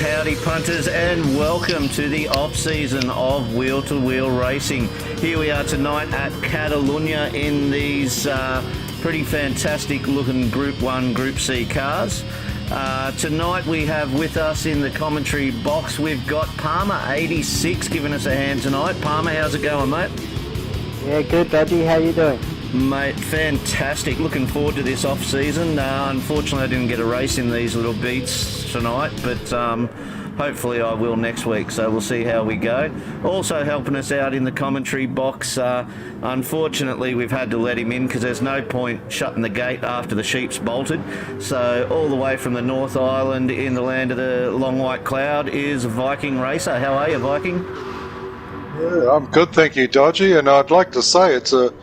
howdy punters, and welcome to the off-season of wheel-to-wheel racing. Here we are tonight at Catalunya in these pretty fantastic looking Group 1, Group C cars. Tonight we have with us in the commentary box, we've got Palmer86 giving us a hand tonight. Palmer, how's it going, mate? Yeah, good, Dodgy. How you doing? Mate, fantastic. Looking forward to this off-season. Unfortunately, I didn't get a race in these little beats tonight, but hopefully I will next week, so we'll see how we go. Also helping us out in the commentary box, unfortunately, we've had to let him in because there's no point shutting the gate after the sheep's bolted. So all the way from the North Island in the land of the long white cloud is Viking Racer. How are you, Viking? Yeah, I'm good, thank you, Dodgy, and I'd like to say it's a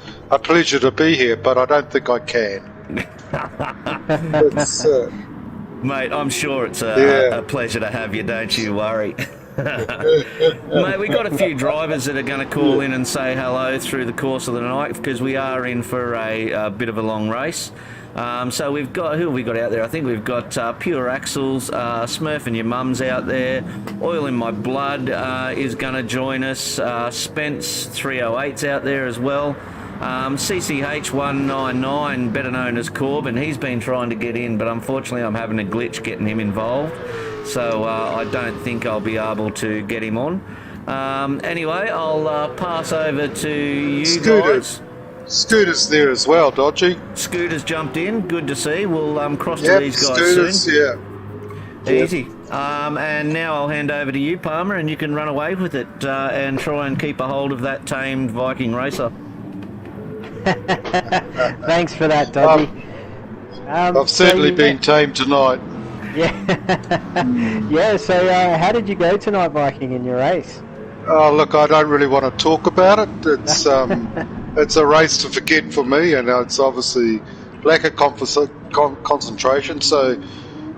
pleasure to be here, but I don't think I can. Mate, I'm sure it's a pleasure to have you, don't you worry. Mate, we've got a few drivers that are going to call in and say hello through the course of the night because we are in for a bit of a long race. So we've got, who have we got out there? I think we've got Pure Axles, Smurf and Your Mum's out there. Oil in My Blood is going to join us. Spence 308's out there as well. CCH199, better known as Corbin, he's been trying to get in, but unfortunately I'm having a glitch getting him involved. So I don't think I'll be able to get him on. Anyway, I'll pass over to you guys. Scooter's there as well, Dodgy. Scooter's jumped in. Good to see. We'll cross to these guys Scooters, soon. Yeah. Easy. And now I'll hand over to you, Palmer, and you can run away with it and try and keep a hold of that tamed Viking Racer. Thanks for that, Dodgy. I've certainly been tamed tonight. Yeah. Yeah, so how did you go tonight, Viking, in your race? Oh, look, I don't really want to talk about it. It's it's a race to forget for me, and it's obviously lack of concentration. So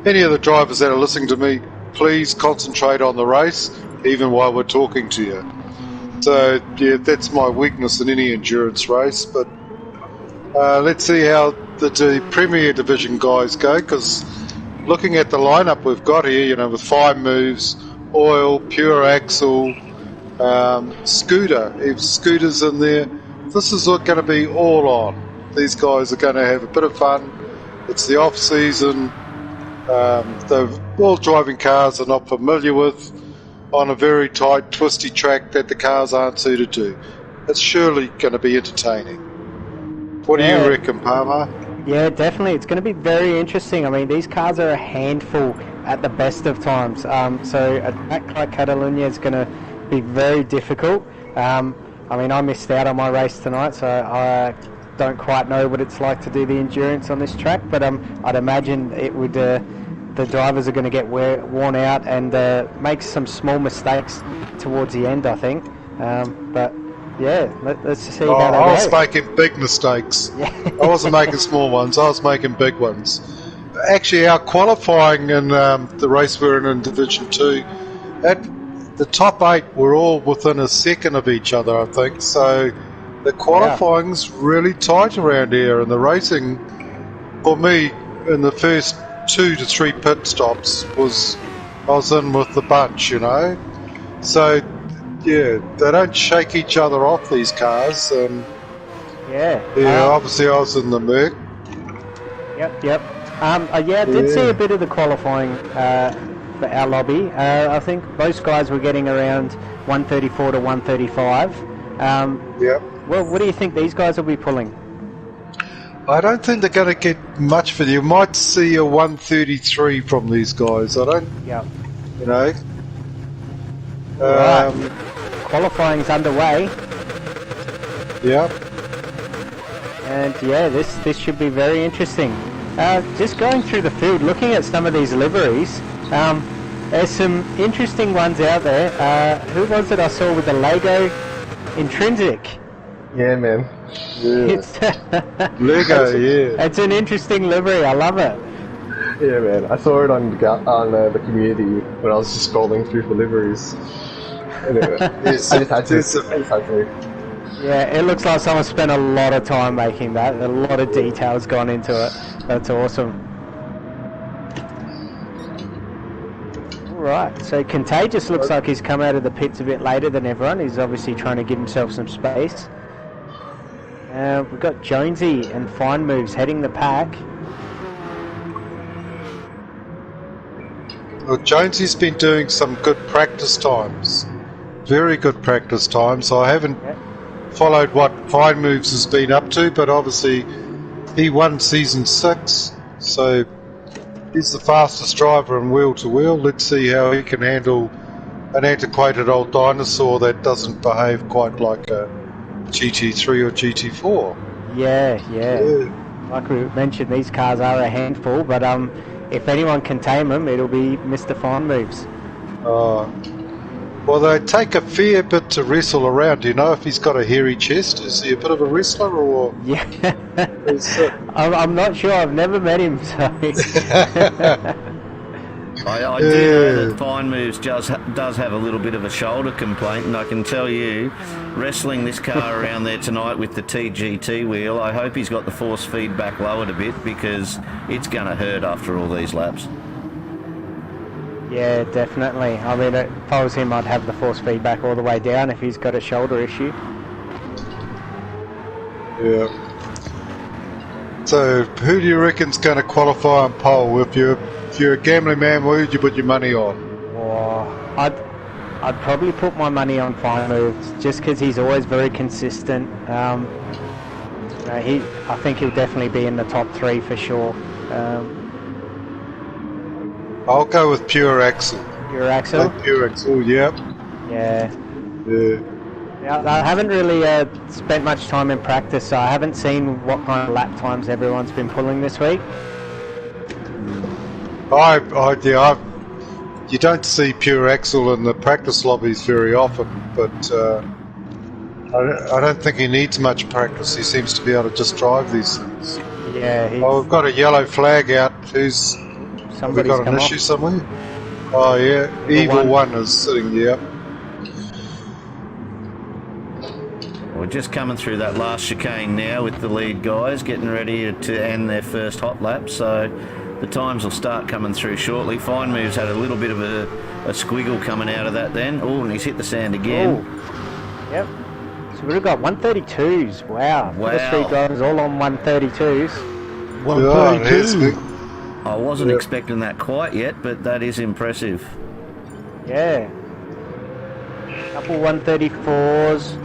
any of the drivers that are listening to me, please concentrate on the race, even while we're talking to you. So, yeah, that's my weakness in any endurance race. But let's see how the Premier Division guys go, because looking at the lineup we've got here, you know, with 5 moves, Oil, Pure Axle, Scooter, if Scooter's in there, this is going to be all on. These guys are going to have a bit of fun. It's the off-season. They're all driving cars they're not familiar with, on a very tight, twisty track that the cars aren't suited to. It's surely going to be entertaining. What do you reckon, Palmer? Yeah, definitely. It's going to be very interesting. I mean, these cars are a handful at the best of times. So a track like Catalunya is going to be very difficult. I mean, I missed out on my race tonight, so I don't quite know what it's like to do the endurance on this track, but I'd imagine it would... the drivers are going to get worn out and make some small mistakes towards the end, I think. But yeah, let's see how they go. I was making big mistakes. I wasn't making small ones, I was making big ones. Actually, our qualifying in the race we're in Division 2, at the top 8 were all within a second of each other, I think. So the qualifying's really tight around here, and the racing, for me, in the first 2 to 3 pit stops I was in with the bunch, you know. So yeah, they don't shake each other off, these cars. Obviously I was in the Merc. Yep. I did see a bit of the qualifying for our lobby. I think most guys were getting around 134 to 135. Well, what do you think these guys will be pulling? I don't think they're going to get much for you. You might see a 133 from these guys. I don't. Yeah. You know. Right. Qualifying's underway. Yeah. And yeah, this should be very interesting. Just going through the field, looking at some of these liveries, there's some interesting ones out there. Who was it I saw with the Lego Intrinsic? Yeah, man. Yeah. Lego, yeah. It's an interesting livery. I love it. Yeah, man. I saw it on the community when I was just scrolling through for liveries. Anyway, I just had to. Yeah, it looks like someone spent a lot of time making that. A lot of details gone into it. That's awesome. Right, so Contagious looks like he's come out of the pits a bit later than everyone. He's obviously trying to give himself some space. We've got Jonesy and Fine Moves heading the pack. Well, Jonesy's been doing some good practice times. Very good practice times. I haven't followed what Fine Moves has been up to, but obviously he won Season 6, so he's the fastest driver in wheel-to-wheel. Let's see how he can handle an antiquated old dinosaur that doesn't behave quite like a GT3 or GT4. Yeah. Like we mentioned, these cars are a handful, but if anyone can tame them, it'll be Mr. Fine Moves. Well, they take a fair bit to wrestle around. Do you know if he's got a hairy chest? Is he a bit of a wrestler, or...? Yeah. I'm not sure. I've never met him, so... I do know that Fine Moves does have a little bit of a shoulder complaint, and I can tell you, wrestling this car around there tonight with the TGT wheel, I hope he's got the force feedback lowered a bit, because it's going to hurt after all these laps. Yeah, definitely. I mean, if I was him, I'd have the force feedback all the way down if he's got a shoulder issue. Yeah. So, who do you reckon's going to qualify on pole? If you're a gambling man, what would you put your money on? Oh, I'd probably put my money on Fine Moves, just because he's always very consistent. I think he'll definitely be in the top 3 for sure. I'll go with Pure Axle. Pure Axle? Pure Axle, yep. Yeah. I haven't really spent much time in practice, so I haven't seen what kind of lap times everyone's been pulling this week. You don't see Pure Axle in the practice lobbies very often, but I don't think he needs much practice. He seems to be able to just drive these things. Yeah. We've got a yellow flag out. Have we got an issue somewhere? Oh yeah, Evil One is sitting there. We're just coming through that last chicane now with the lead guys, getting ready to end their first hot lap, so the times will start coming through shortly. Fine Moves had a little bit of a squiggle coming out of that then. Oh, and he's hit the sand again. Ooh. Yep. So we've got 132s. Wow. First 3 drivers all on 132s. 132. I wasn't expecting that quite yet, but that is impressive. Yeah. Couple 134s,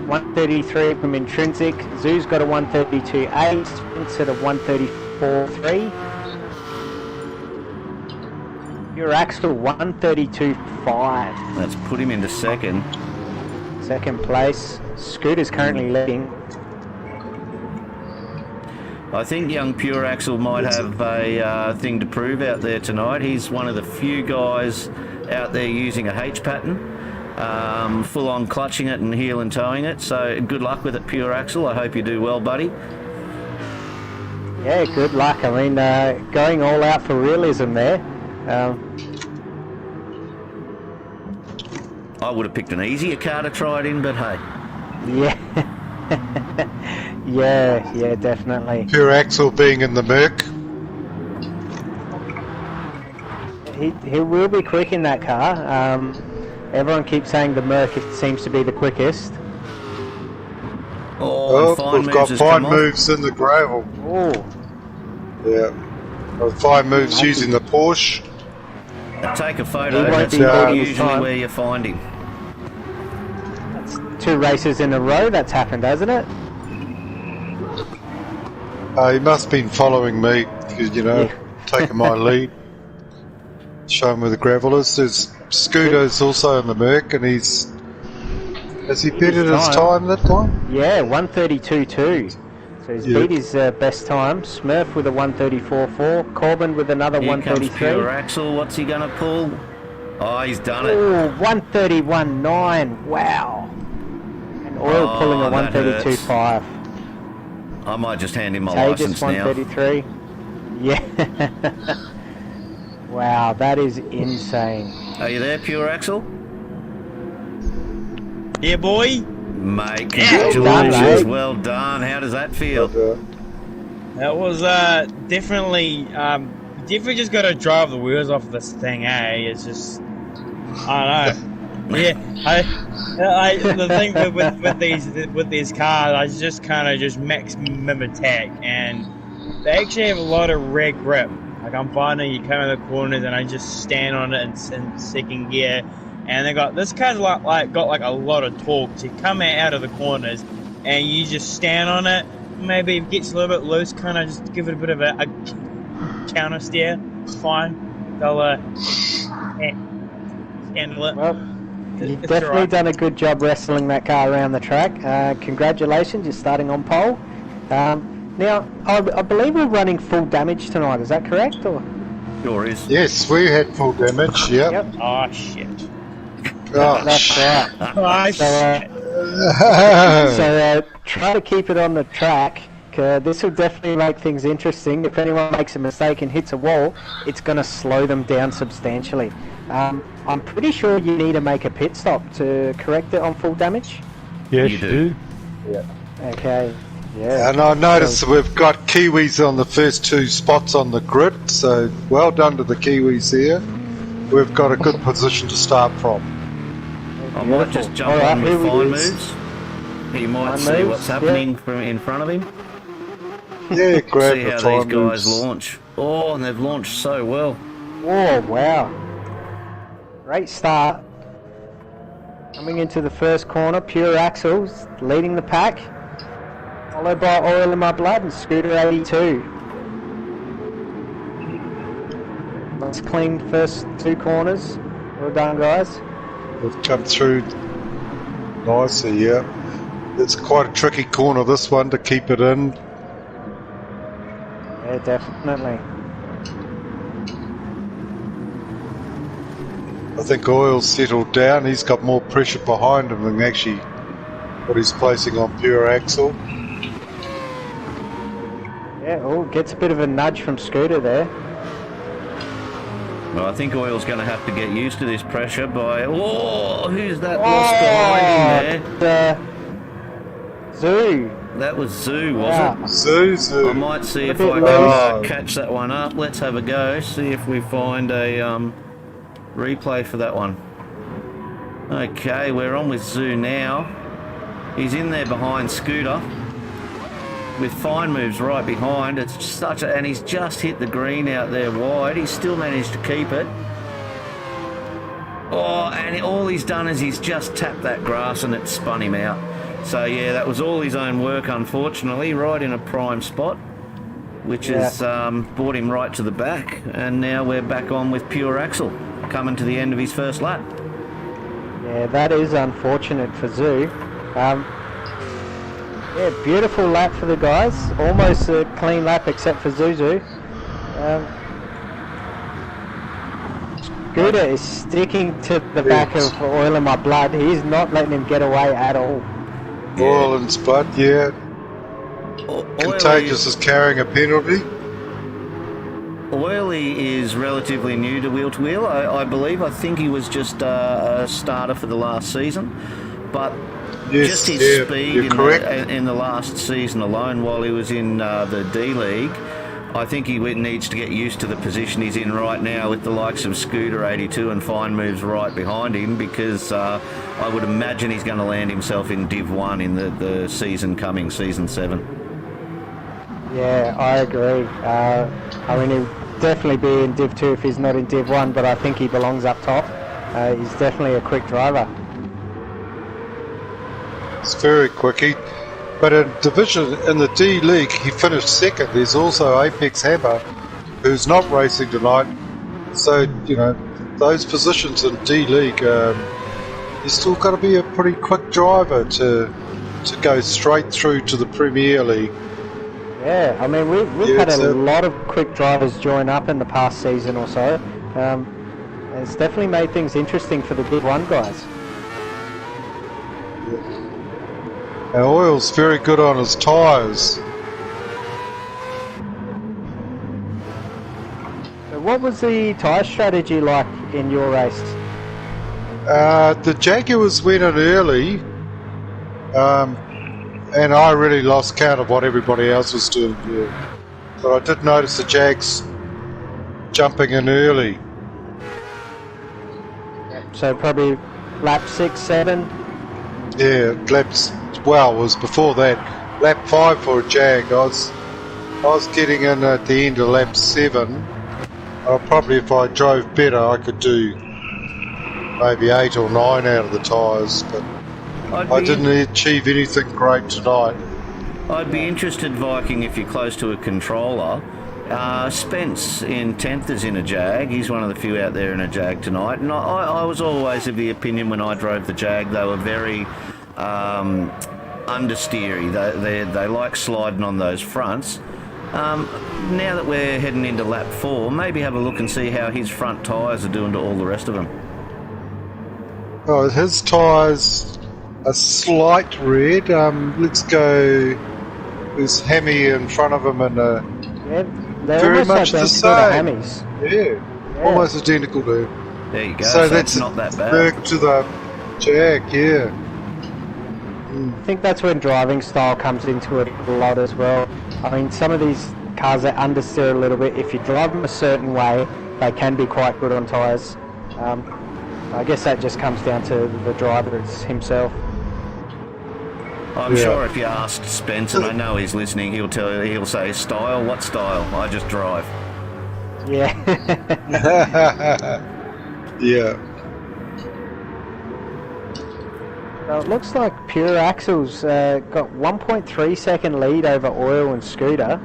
133 from Intrinsic. Zoo's got a 132.8, Spence at a 134.3. Your Axel 132.5. That's put him into second. Second place. Scooter's currently leading. I think young Pure Axle might have a thing to prove out there tonight. He's one of the few guys out there using a H pattern, full on clutching it and heel and towing it. So good luck with it, Pure Axle. I hope you do well, buddy. Yeah, good luck. I mean, going all out for realism there. I would have picked an easier car to try it in, but hey. Yeah. yeah, definitely. Pure Axle being in the Merc. He will be quick in that car. Everyone keeps saying the Merc seems to be the quickest. Fine we've got Fine Moves in the gravel. Oh. Yeah. Well, Fine Moves using the Porsche. Take a photo. That's usually where you find him. That's 2 races in a row that's happened, hasn't it? He must have been following me, because, taking my lead. Show him where the gravel is. There's Scooter's also in the Merc, and has he beaten his time that time? Yeah, 132.2. So he's beat his best time. Smurf with a 134.4. Corbin with another 133. Comes Pure Axle. What's he going to pull? Oh, he's done it. Oh, 131.9. Wow. And Oil pulling a 132.5. I might just hand him my Tagus license now. 133. Yeah. Wow, that is insane. Are you there, Pure Axle? Yeah, boy. Mate, congratulations. Well done. How does that feel? That was definitely definitely just got to drive the wheels off this thing, eh? It's just, I don't know. Yeah, the thing with these cars, I just kind of just maximum attack, and they actually have a lot of rear grip. Like I'm finding you come in the corners, and I just stand on it in second gear, and they got this car's got a lot of torque. So you come out of the corners, and you just stand on it. Maybe it gets a little bit loose, kind of just give it a bit of a counter steer. It's fine. They'll handle it. Well, you've definitely done a good job wrestling that car around the track. Congratulations, you're starting on pole. Now, I believe we're running full damage tonight, is that correct? Or? Sure is. Yes, we had full damage, yep. Oh, shit. Oh, That's right. Oh, shit. So try to keep it on the track. This will definitely make things interesting. If anyone makes a mistake and hits a wall, it's going to slow them down substantially. I'm pretty sure you need to make a pit stop to correct it on full damage. Yes, You you do. do. Yeah. Okay. Yeah. And I noticed that we've got Kiwis on the first 2 spots on the grid, so well done to the Kiwis here. We've got a good position to start from. I might just jump All right, on with here we fine go. moves. He might Fine see moves, what's happening from in front of him. Yeah, grab See the how time these guys moves. launch. Oh, and they've launched so well. Oh, wow. Great start. Coming into the first corner, Pure Axles leading the pack. Followed by Oil in My Blood and Scooter 82. Let's clean first 2 corners. Well done, guys. We've come through nicely, yeah. It's quite a tricky corner, this one, to keep it in. Yeah, definitely. I think Oil's settled down. He's got more pressure behind him than actually what he's placing on Pure Axle. Yeah, oh, gets a bit of a nudge from Scooter there. Well, I think Oil's going to have to get used to this pressure by... Oh, who's that lost behind him there? Zoo. That was Zoo, was Yeah. it? Zuzu. I might see if bit I low. can catch that one up. Let's have a go. See if we find a replay for that one. Okay, we're on with Zoo now. He's in there behind Scooter. With fine moves right behind. It's such a... And he's just hit the green out there wide. He's still managed to keep it. Oh, and all he's done is he's just tapped that grass and it spun him out. So yeah, that was all his own work, unfortunately, right in a prime spot, which has brought him right to the back. And now we're back on with Pure Axle, coming to the end of his first lap. Yeah, that is unfortunate for Zoo. Yeah, beautiful lap for the guys. Almost a clean lap except for Zuzu. Scooter is sticking to the back of Oil in My Blood. He's not letting him get away at all. Oil and Spud, yeah. Contagious is carrying a penalty. Oily is relatively new to wheel-to-wheel. I believe. I think he was just a starter for the last season. But Yes, just his yeah, speed you're correct. in the last season alone, while he was in the D League, I think he needs to get used to the position he's in right now with the likes of Scooter 82 and fine moves right behind him, because I would imagine he's going to land himself in Div 1 in the season coming, Season 7. Yeah, I agree. I mean, he'll definitely be in Div 2 if he's not in Div 1, but I think he belongs up top. He's definitely a quick driver. It's very quick. But in the D League, he finished second. There's also Apex Hammer, who's not racing tonight. So, you know, those positions in D League, you've still got to be a pretty quick driver to go straight through to the Premier League. Yeah, I mean, we've had a lot of quick drivers join up in the past season or so. It's definitely made things interesting for the Div 1 guys. And Oil's very good on his tyres. So what was the tyre strategy like in your race? The Jaguars went in early, and I really lost count of what everybody else was doing here. But I did notice the Jags jumping in early. So probably lap 6, 7. Yeah, laps. Well, it was before that. Lap 5 for a Jag. I was getting in at the end of lap 7. Probably if I drove better, I could do maybe 8 or 9 out of the tyres, but I didn't achieve anything great tonight. I'd be interested, Viking, if you're close to a controller. Spence in 10th is in a Jag. He's one of the few out there in a Jag tonight. And I was always of the opinion when I drove the Jag, they were very understeery. They like sliding on those fronts. Now that we're heading into lap 4, maybe have a look and see how his front tyres are doing to all the rest of them. Oh, his tyres a slight red. Let's go. There's Hammy in front of him and Yeah, they're very almost much the identical to same. Hammy's. Yeah, almost identical to. There you go. So that's not that bad. Back to the Jag, yeah. I think that's when driving style comes into it a lot as well. I mean, some of these cars that understeer a little bit, if you drive them a certain way, they can be quite good on tyres. I guess that just comes down to the driver himself. I'm sure if you asked Spence, and I know he's listening, he'll say, style? What style? I just drive. Yeah. Yeah. Well, it looks like Pure Axle's got 1.3 second lead over Oil and Scooter.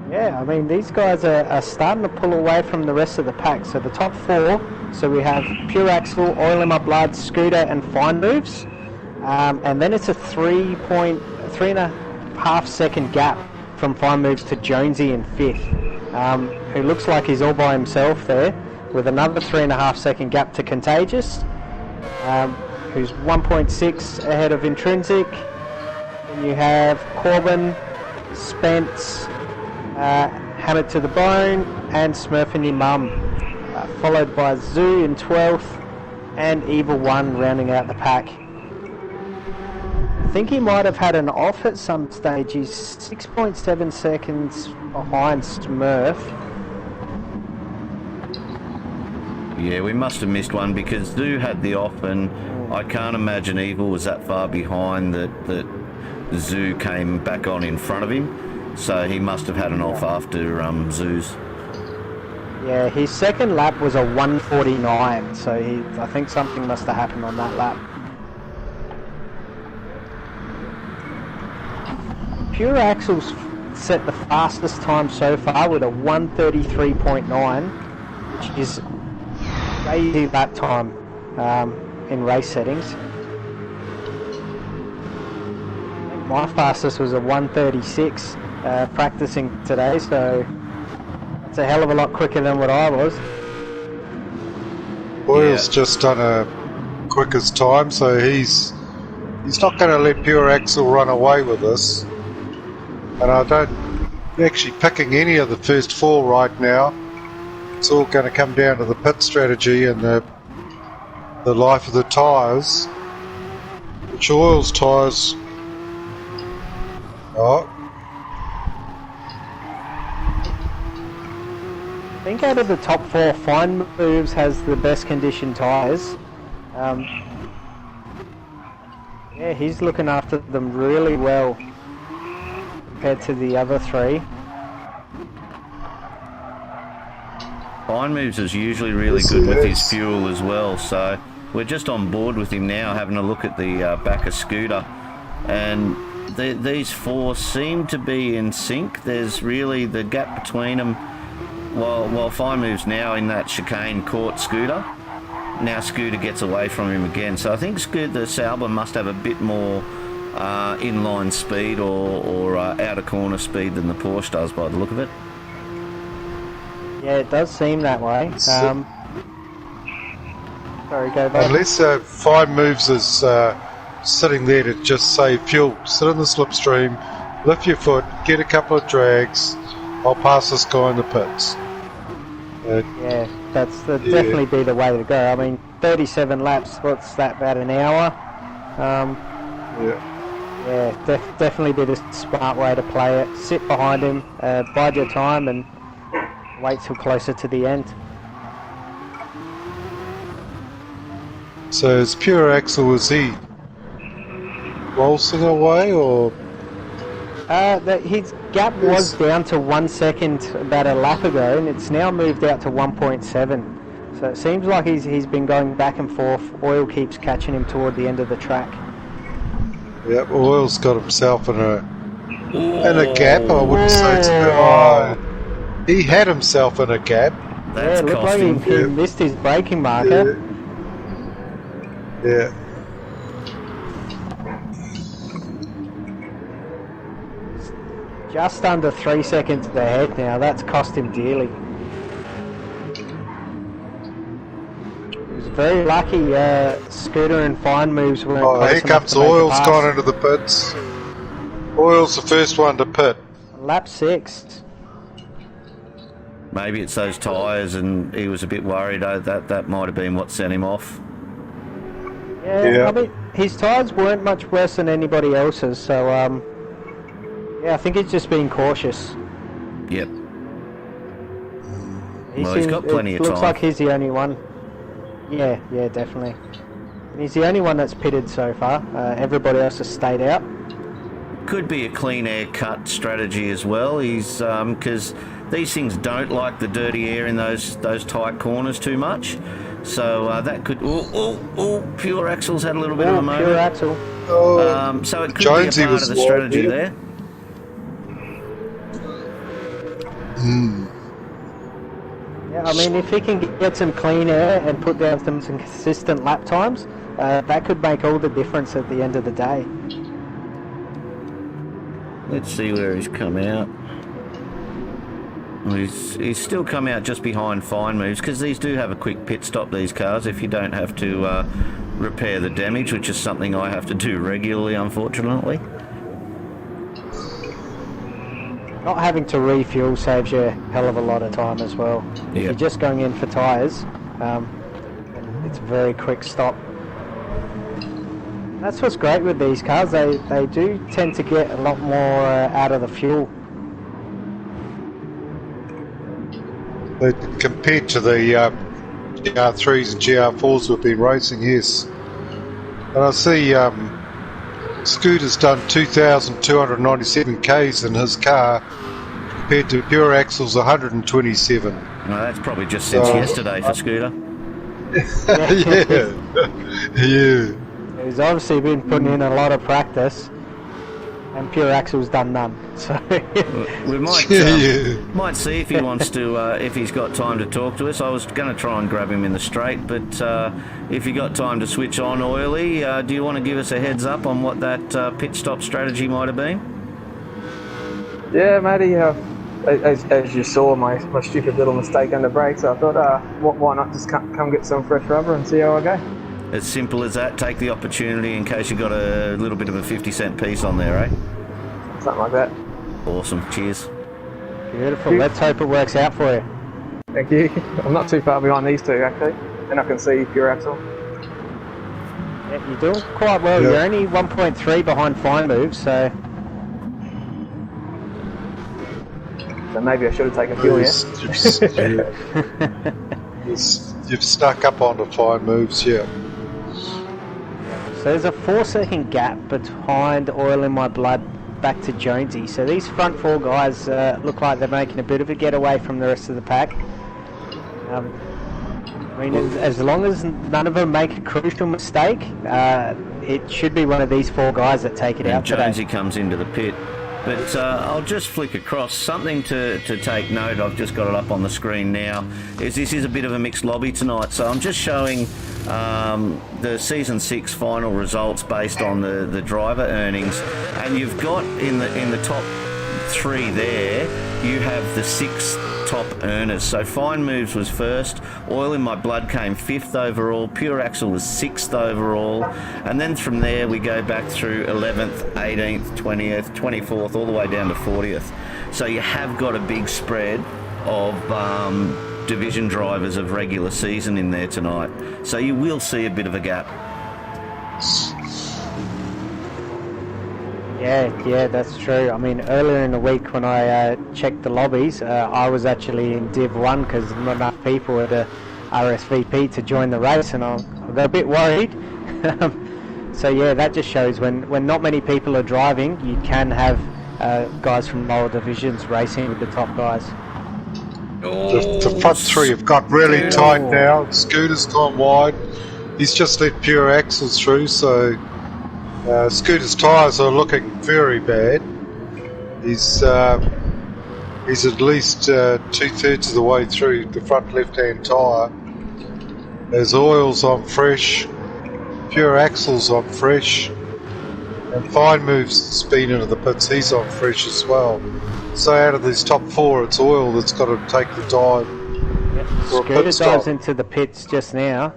Yeah, I mean, these guys are starting to pull away from the rest of the pack. So the top 4, so we have Pure Axle, Oil in My Blood, Scooter and Fine Moves. And then it's a 3.5 second gap from Fine Moves to Jonesy in 5th, who looks like he's all by himself there, with another 3.5 second gap to Contagious, who's 1.6 ahead of Intrinsic. Then you have Corbin, Spence, Hammered to the Bone, and Smurf and Your Mum, followed by Zoo in 12th, and Evil One rounding out the pack. I think he might have had an off at some stage. He's 6.7 seconds behind Smurf. Yeah, we must have missed one because Zoo had the off, and I can't imagine Evil was that far behind that Zoo came back on in front of him. So he must have had an off after Zoo's. Yeah, his second lap was a 1:49, so I think something must have happened on that lap. Pure Axle's set the fastest time so far with a 1:33.9, which is crazy lap time in race settings. I think my fastest was a 1:36 practicing today, so it's a hell of a lot quicker than what I was. Oil's just done a quickest time, so he's not going to let Pure Axle run away with this. And I don't actually picking any of the first 4 right now. It's all going to come down to the pit strategy and the life of the tyres. Which Oil's tyres? Oh. I think out of the top 4, Fine Moves has the best conditioned tyres. Yeah, he's looking after them really well compared to the other 3. Fine Moves is usually really good with his fuel as well, so we're just on board with him now, having a look at the back of Scooter, and these 4 seem to be in sync. There's really the gap between them. While Fine Moves now in that chicane caught Scooter, now Scooter gets away from him again. So I think the Sauber must have a bit more inline speed or outer corner speed than the Porsche does by the look of it. Yeah, it does seem that way. Sorry, go back. Unless Fine Moves is sitting there to just save fuel, sit in the slipstream, lift your foot, get a couple of drags, I'll pass this guy in the pits. Yeah, that'd definitely be the way to go. I mean, 37 laps, what's that, about an hour? Yeah. Yeah, definitely be the smart way to play it. Sit behind him, bide your time, and wait till closer to the end. So is Pure Axle, is he waltzing away or? His gap was down to 1 second about a lap ago, and it's now moved out to 1.7. So it seems like he's been going back and forth. Oil keeps catching him toward the end of the track. Yep, Oil's got himself in a gap. I wouldn't say it's he had himself in a gap. That's looked like costing. he missed his braking marker. Yeah. Just under 3 seconds ahead now. That's cost him dearly. He was very lucky. Scooter and Fine Moves weren't close Here enough comes to make a Oil's pass. gone into the pits. Oil's the first one to pit. Lap 6. Maybe it's those tyres, and he was a bit worried. That might have been what sent him off. Yeah, I mean, his tyres weren't much worse than anybody else's, so yeah, I think he's just being cautious. Yep. He's got plenty of time. Looks like he's the only one. Yeah, definitely. And he's the only one that's pitted so far. Everybody else has stayed out. Could be a clean air cut strategy as well. He's because these things don't like the dirty air in those tight corners too much. So that could. Pure Axle's had a little bit of a moment. Pure Axle. So it could Jonesy be a part was of the strategy wide, there. Yeah, I mean, if he can get some clean air and put down some consistent lap times, that could make all the difference at the end of the day. Let's see where he's come out. Well, he's still come out just behind Fine Moves, because these do have a quick pit stop, these cars, if you don't have to repair the damage, which is something I have to do regularly, unfortunately. Not having to refuel saves you a hell of a lot of time as well. If you're just going in for tyres, it's a very quick stop. That's what's great with these cars. They do tend to get a lot more out of the fuel. But compared to the GR3s and GR4s we've been racing, yes. And I see Scooter's done 2,297 Ks in his car compared to Pure Axle's 127. No, that's probably just since yesterday for Scooter. Yeah. He's obviously been putting in a lot of practice, and Pure Axle's done none. So we might might see if he wants to, if he's got time to talk to us. I was going to try and grab him in the straight, but if you got time to switch on, Oily, do you want to give us a heads up on what that pit stop strategy might have been? Yeah, Matty, as you saw, my stupid little mistake under brakes, I thought, why not just come get some fresh rubber and see how I go? As simple as that. Take the opportunity in case you got a little bit of a 50-cent piece on there, eh? Something like that. Awesome. Cheers. beautiful. Let's hope it works out for you. Thank you. I'm not too far behind these two, actually, and I can see Pure Axle. Yeah, you're doing quite well. Yeah. You're only 1.3 behind Fine Moves, so maybe I should have taken fuel, yeah? You've stuck up onto Fine Moves, yeah. So there's a 4-second gap behind Oil in My Blood back to Jonesy. So these front four guys look like they're making a bit of a getaway from the rest of the pack. I mean, as long as none of them make a crucial mistake, it should be one of these four guys that take it out Jonesy today. comes into the pit. But I'll just flick across. Something to take note, I've just got it up on the screen now, is this is a bit of a mixed lobby tonight. So I'm just showing the Season 6 final results based on the driver earnings. And you've got in the top three there, you have the 6 top earners. So Fine Moves was first, Oil in My Blood came 5th overall, Pure Axle was 6th overall, and then from there we go back through 11th, 18th, 20th, 24th, all the way down to 40th. So you have got a big spread of division drivers of regular season in there tonight. So you will see a bit of a gap. Yeah, that's true. I mean, earlier in the week when I checked the lobbies, I was actually in Div 1 because not enough people had RSVP to join the race, and I got a bit worried. So yeah, that just shows when not many people are driving, you can have guys from lower divisions racing with the top guys. The front three have got really tight now. Scooter's gone wide. He's just let pure axles through, so Scooter's tyres are looking very bad. He's at least 2/3 of the way through the front left-hand tyre. His oil's on fresh, pure axle's on fresh, and Fine Move's been into the pits, he's on fresh as well. So out of these top four, it's oil that's got to take the dive. For a Scooter pit stop. dives into the pits just now.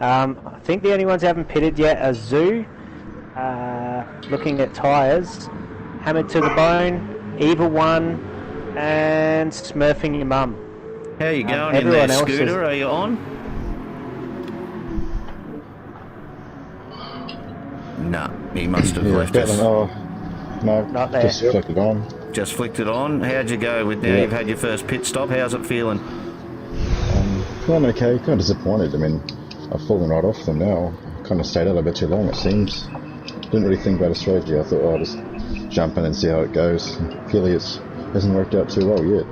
I think the only ones who haven't pitted yet are Zoo, looking at tyres, Hammered to the Bone, Evil One, and Smurfing Your Mum. How you going in there, Scooter? Are you on? No, he must have left us. No, Not there. just flicked it on. Just flicked it on. How'd you go with now you've had your first pit stop? How's it feeling? Feeling okay, kind of disappointed. I mean, I've fallen right off them now. Kind of stayed out a bit too long, it seems. Didn't really think about a strategy. I thought, I'll just jump in and see how it goes. Clearly it hasn't worked out too well yet.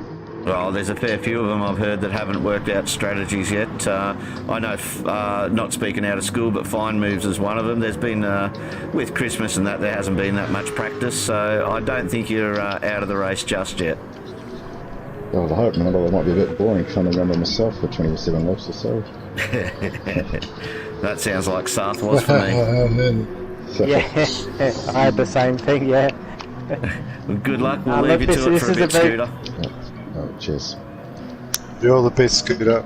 Well, there's a fair few of them I've heard that haven't worked out strategies yet. I know, not speaking out of school, but Fine Moves is one of them. There's been, with Christmas and that, there hasn't been that much practice, so I don't think you're out of the race just yet. Well, I hope not, although it might be a bit boring trying to remember myself for 27 laps or so. That sounds like Sarth was for me. Yeah, I had the same thing, yeah. Well, good luck, we'll leave you to it for a bit, Scooter. Oh, cheers. You're the best, Scooter.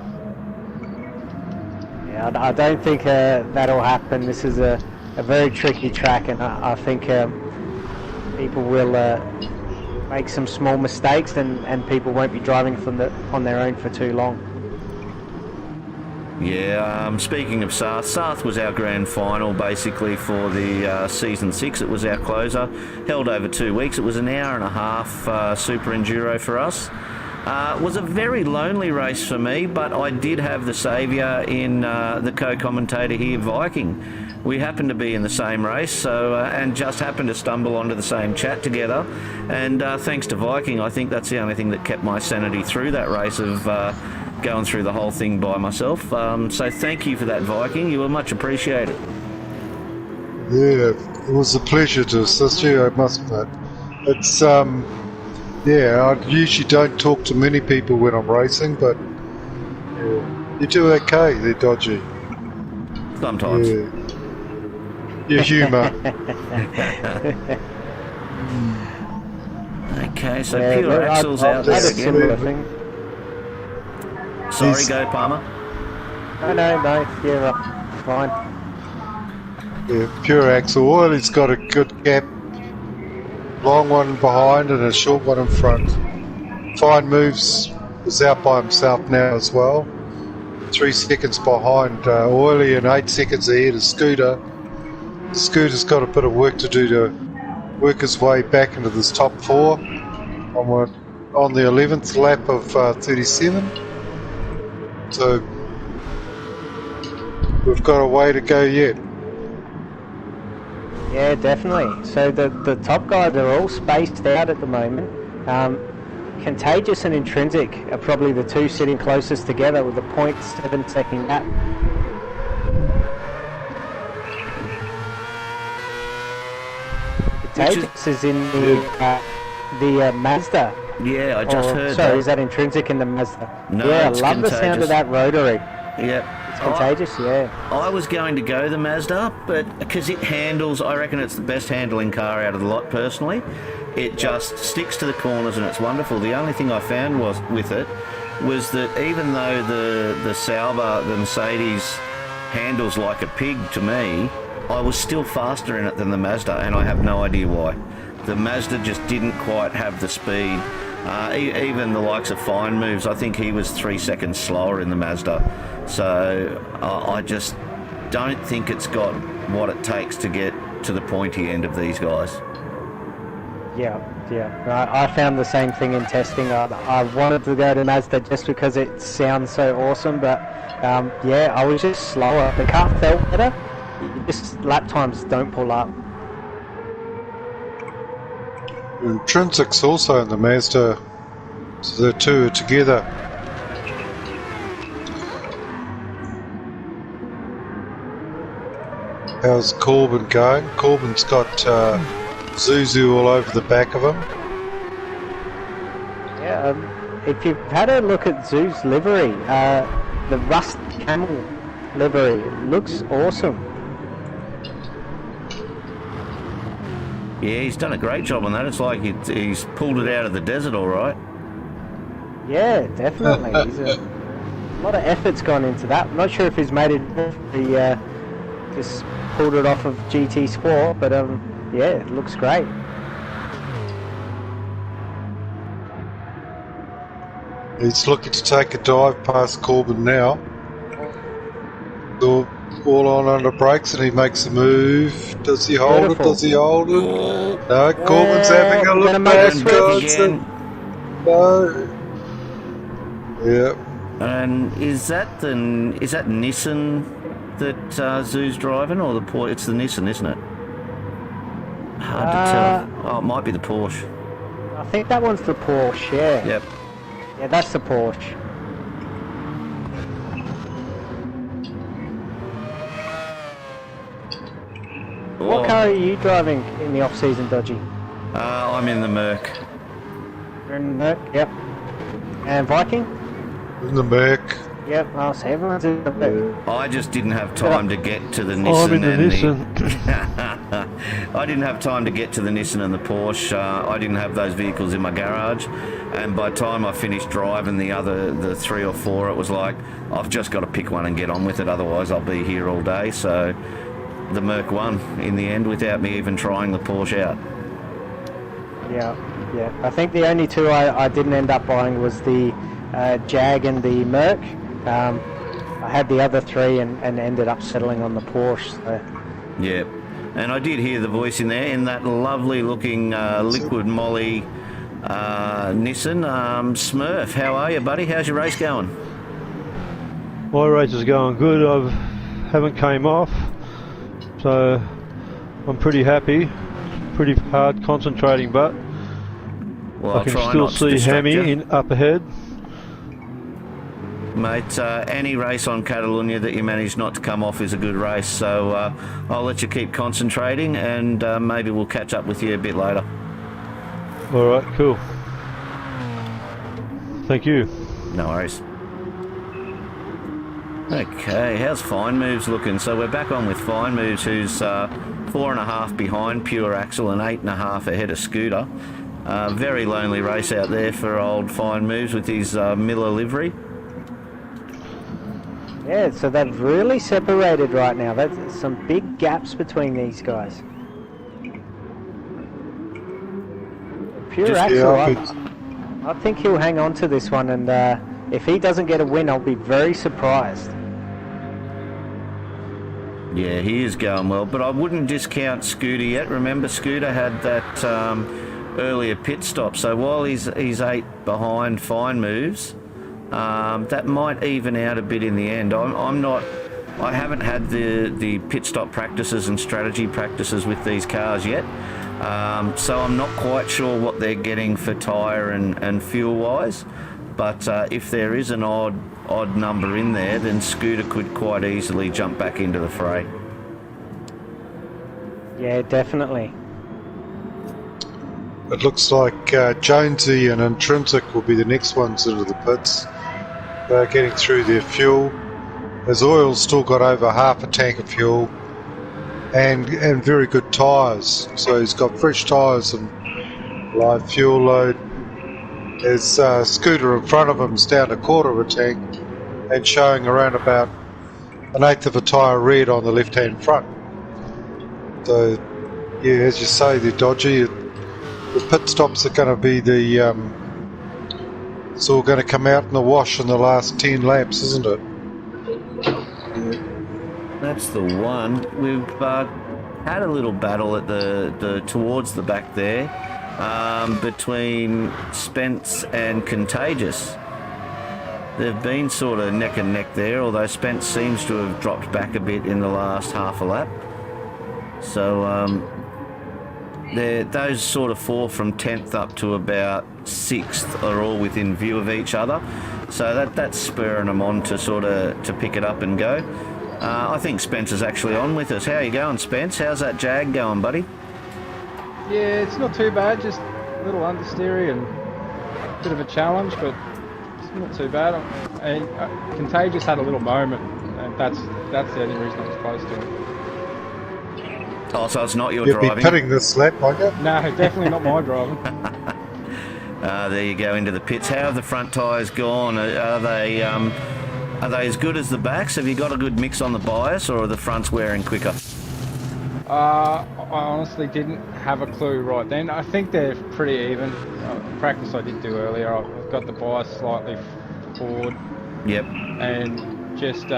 Yeah, I don't think that'll happen. This is a very tricky track, and I think people will make some small mistakes, and people won't be driving on their own for too long. Yeah, speaking of Sarth was our grand final basically for the season 6. It was our closer, held over 2 weeks. It was an hour and a half super enduro for us. It was a very lonely race for me, but I did have the saviour in the co-commentator here, Viking. We happened to be in the same race, so and just happened to stumble onto the same chat together. And thanks to Viking, I think that's the only thing that kept my sanity through that race of going through the whole thing by myself. So thank you for that, Viking. You were much appreciated. Yeah, it was a pleasure to assist you, I must admit. It's, yeah, I usually don't talk to many people when I'm racing, but yeah, you do okay, they're dodgy. Sometimes. Yeah. Your humour. Okay, so pure axles out I had there a similar again. thing. Sorry, go Palmer. No, yeah, fine. Yeah, pure axle oil. He's got a good gap, long one behind and a short one in front. Fine Moves is out by himself now as well. 3 seconds behind Oily and 8 seconds ahead of Scooter. Scooter's got a bit of work to do to work his way back into this top 4 on the 11th lap of 37. So we've got a way to go yet. Yeah, definitely. So the top guys are all spaced out at the moment. Contagious and Intrinsic are probably the two sitting closest together with a 0.7 second gap. Contagious is in the Mazda. Yeah, I just heard sorry, that. is that Intrinsic in the Mazda? No, yeah, it's I love the sound of Contagious. that rotary. Yep. It's Contagious, yeah. I was going to go the Mazda, but because it handles, I reckon it's the best handling car out of the lot personally. It just sticks to the corners and it's wonderful. The only thing I found was with it was that even though the Sauber, the Mercedes, handles like a pig to me, I was still faster in it than the Mazda, and I have no idea why. The Mazda just didn't quite have the speed. Even the likes of Fine Moves, I think he was 3 seconds slower in the Mazda. So I just don't think it's got what it takes to get to the pointy end of these guys. Yeah, yeah. I found the same thing in testing. I wanted to go to Mazda just because it sounds so awesome, but yeah, I was just slower. The car felt better. Just lap times don't pull up. Intrinsic's also in the Mazda, so the two are together. How's Corbin going? Corbin's got Zuzu all over the back of him. Yeah, if you've had a look at Zoo's livery, the rust camel livery looks awesome. Yeah, he's done a great job on that. It's like he's pulled it out of the desert, all right. Yeah, definitely. A lot of effort's gone into that. I'm not sure if he's made it. Just pulled it off of GT Sport, but yeah, it looks great. He's looking to take a dive past Corbin now. All on under brakes, and he makes a move. Does he hold Beautiful. it? Does he hold it? No, Corbin's having a look back. No. Yeah. And is that Nissan that Zoo's driving, or the Porsche? It's the Nissan, isn't it? Hard to tell. Oh, it might be the Porsche. I think that one's the Porsche, yeah. Yep. Yeah, that's the Porsche. What car are you driving in the off-season, Dodgy? I'm in the Merc. You're in the Merc, yep. And Viking? In the Merc. Yep, oh, so everyone's in the Merc. I just didn't have time to get to the Nissan. I'm in the Nissan. I didn't have time to get to the Nissan and the Porsche. I didn't have those vehicles in my garage, and by the time I finished driving the 3 or 4, it was like I've just got to pick one and get on with it. Otherwise, I'll be here all day. So the Merc won in the end without me even trying the Porsche out. Yeah. I think the only two I didn't end up buying was the Jag and the Merc. I had the other 3 and ended up settling on the Porsche. So. Yeah, and I did hear the voice in there in that lovely looking liquid molly Nissan. Smurf, how are you, buddy? How's your race going? My race is going good. I haven't came off, so I'm pretty happy. Pretty hard concentrating, but Well, I can still see Hammy in up ahead. Mate, any race on Catalunya that you manage not to come off is a good race, so I'll let you keep concentrating, and maybe we'll catch up with you a bit later. Alright, cool. Thank you. No worries. Okay, how's Fine Moves looking? So we're back on with Fine Moves, who's 4.5 behind Pure Axle and 8.5 ahead of Scooter. Very lonely race out there for old Fine Moves with his Miller livery. Yeah, so they've really separated right now. There's some big gaps between these guys. Pure Axel, I think he'll hang on to this one, and if he doesn't get a win, I'll be very surprised. Yeah, he is going well, but I wouldn't discount Scooter yet. Remember, Scooter had that earlier pit stop, so while he's 8 behind Fine Moves, that might even out a bit in the end. I haven't had the pit stop practices and strategy practices with these cars yet, so I'm not quite sure what they're getting for tyre and fuel wise, but if there is an odd number in there, then Scooter could quite easily jump back into the fray. Yeah, definitely. It looks like Jonesy and Intrinsic will be the next ones into the pits. They're getting through their fuel. His oil's still got over half a tank of fuel, and very good tyres. So he's got fresh tyres and live fuel load. His Scooter in front of him's down 1/4 of a tank and showing around about 1/8 of a tyre red on the left-hand front. So yeah, as you say, they're dodgy. The pit stops are going to be it's all going to come out in the wash in the last 10 laps, isn't it? That's the one. We've had a little battle at the towards the back there. between Spence and Contagious. They've been sort of neck and neck there, although Spence seems to have dropped back a bit in the last half a lap. So those sort of 4 from 10th up to about 6th are all within view of each other. So that's spurring them on to sort of to pick it up and go. I think Spence is actually on with us. How are you going, Spence? How's that Jag going, buddy? Yeah, it's not too bad, just a little understeery and a bit of a challenge, but it's not too bad. And Contagious had a little moment, and that's the only reason I was close to him. Oh, so it's not your You'll driving? be pitting this lap, won't you? No, definitely not my driving. There you go into the pits. How have the front tyres gone? Are they as good as the backs? Have you got a good mix on the bias, or are the fronts wearing quicker? I honestly didn't have a clue right then. I think they're pretty even. Practice I did do earlier, I've got the bias slightly forward. Yep. And just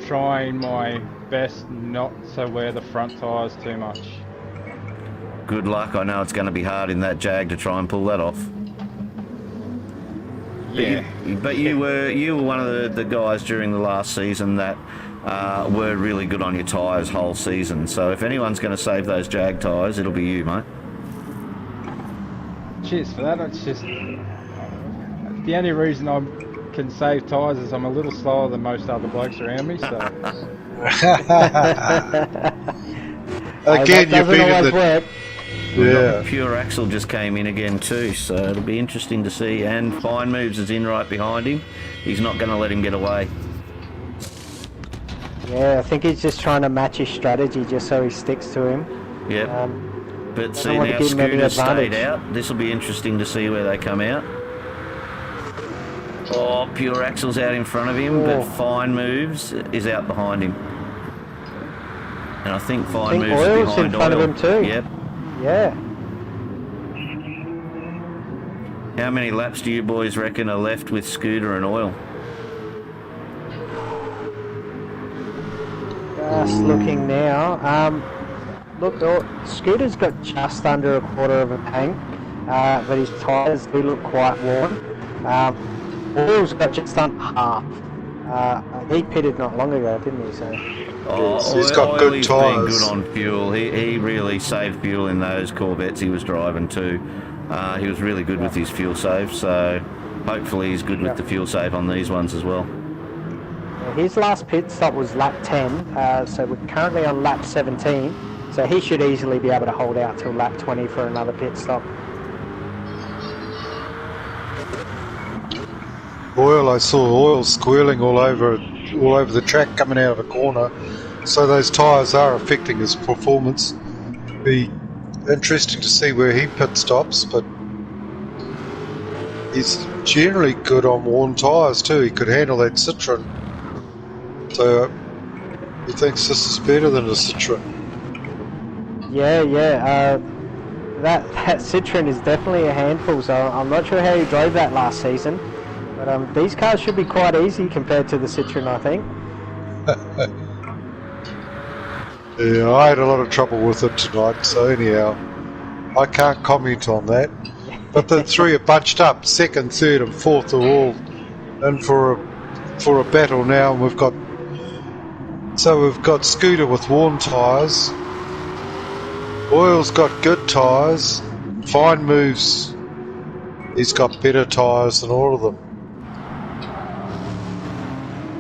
trying my best not to wear the front tyres too much. Good luck. I know it's going to be hard in that Jag to try and pull that off. Yeah. But you were one of the guys during the last season that were really good on your tyres whole season. So if anyone's going to save those Jag tyres, it'll be you, mate. Cheers for that. It's just the only reason I can save tyres is I'm a little slower than most other blokes around me. So Again, you've been in the... Yeah. Pure Axel just came in again too, so it'll be interesting to see. And Fine Moves is in right behind him. He's not going to let him get away. Yeah, I think he's just trying to match his strategy just so he sticks to him. Yep. But see, want to now give him any Scooter's stayed advantage. out. This will be interesting to see where they come out. Oh, Pure Axel's out in front of him, but Fine Moves is out behind him. And I think Fine Moves is Oil's behind in front Oil. of him too. Yep. Yeah. How many laps do you boys reckon are left with Scooter and Oil? Just looking now. Look, Scooter's got just under a quarter of a tank, but his tyres do look quite worn. Oil's got just under half. He pitted not long ago, didn't he? So. Yes, he's got good Oil's tyres. been good on fuel. He really saved fuel in those Corvettes he was driving too. He was really good with his fuel save, so hopefully he's good with the fuel save on these ones as well. His last pit stop was lap 10, so we're currently on lap 17, so he should easily be able to hold out till lap 20 for another pit stop. Oil, I saw Oil squealing all over the track coming out of a corner, so those tyres are affecting his performance. Be interesting to see where he pit stops, but he's generally good on worn tyres too. He could handle that Citroen, so he thinks this is better than a Citroen. Yeah. That Citroen is definitely a handful, so I'm not sure how he drove that last season. But these cars should be quite easy compared to the Citroen, I think. Yeah, I had a lot of trouble with it tonight, so anyhow, I can't comment on that. But the three are bunched up, second, third and fourth are all in for a battle now, and we've got Scooter with worn tyres, Oil's got good tyres, Fine Moves, he's got better tyres than all of them.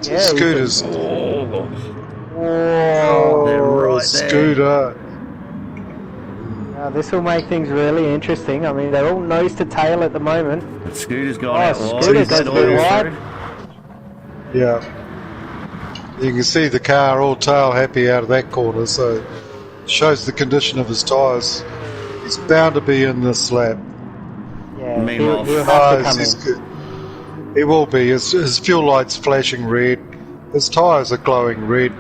Yeah, Scooter's... They're right there. Scooter. This will make things really interesting. I mean, they're all nose to tail at the moment. But Scooter's gone out wide. Scooter He's goes let a bit Oil wide. through. Yeah. You can see the car all tail happy out of that corner, so shows the condition of his tyres. He's bound to be in this lap. Yeah, Meanwhile, he'll have to come he's in. good. He will be. His fuel light's flashing red. His tyres are glowing red.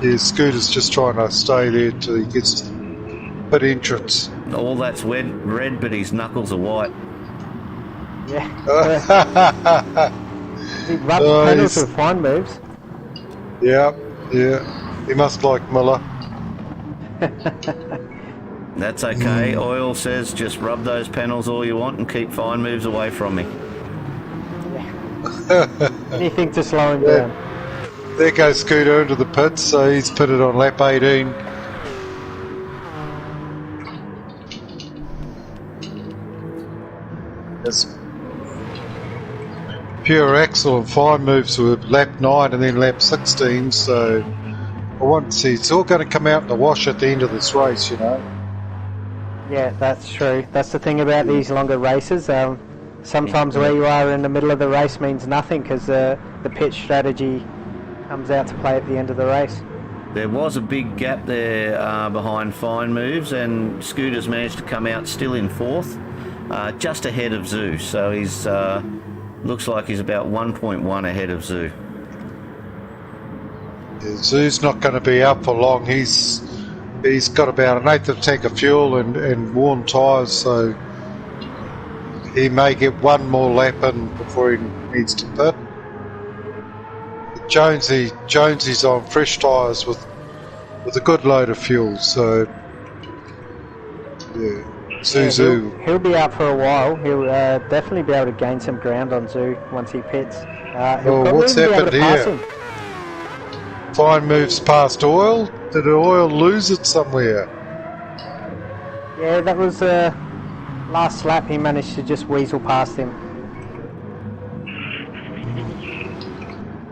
His Scooter's just trying to stay there till he gets to the pit entrance. All that's red, but his knuckles are white. Yeah. He rubs pedals with Fine Moves. Yeah. He must like Miller. That's okay. Oil says just rub those panels all you want and keep fine moves away from me. Anything to slow him down. There goes Scooter into the pits, so he's pitted on lap 18. It's pure axle and fine moves with lap 9 and then lap 16, so I want to see. It's all going to come out in the wash at the end of this race, you know. Yeah, that's true. That's the thing about these longer races. Sometimes where you are in the middle of the race means nothing because the pit strategy comes out to play at the end of the race. There was a big gap there behind fine moves, and Scooter's managed to come out still in 4th, just ahead of Zoo. So he's looks like he's about 1.1 ahead of Zoo. Yeah, Zoo's not going to be out for long. He's got about an eighth of a tank of fuel and worn tyres, so he may get one more lap in before he needs to pit. Jonesy's on fresh tyres with a good load of fuel, so yeah. Zoo. He'll be out for a while. He'll definitely be able to gain some ground on Zoo once he pits. He'll probably what's even be able happened to pass here? him. Fine moves past Oil. Did Oil lose it somewhere? Yeah, that was last lap. He managed to just weasel past him.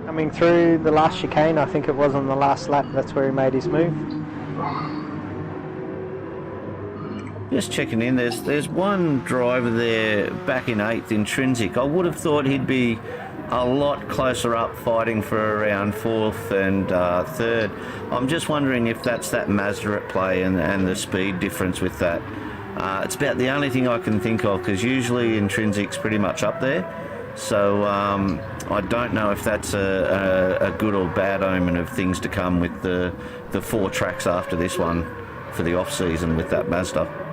Coming through the last chicane, I think it was on the last lap. That's where he made his move. Just checking in, there's one driver there back in 8th, Intrinsic. I would have thought he'd be a lot closer up fighting for around 4th and 3rd. I'm just wondering if that's that Mazda at play and the speed difference with that. It's about the only thing I can think of, because usually Intrinsic's pretty much up there. So I don't know if that's a good or bad omen of things to come with the 4 tracks after this one for the off-season with that Mazda.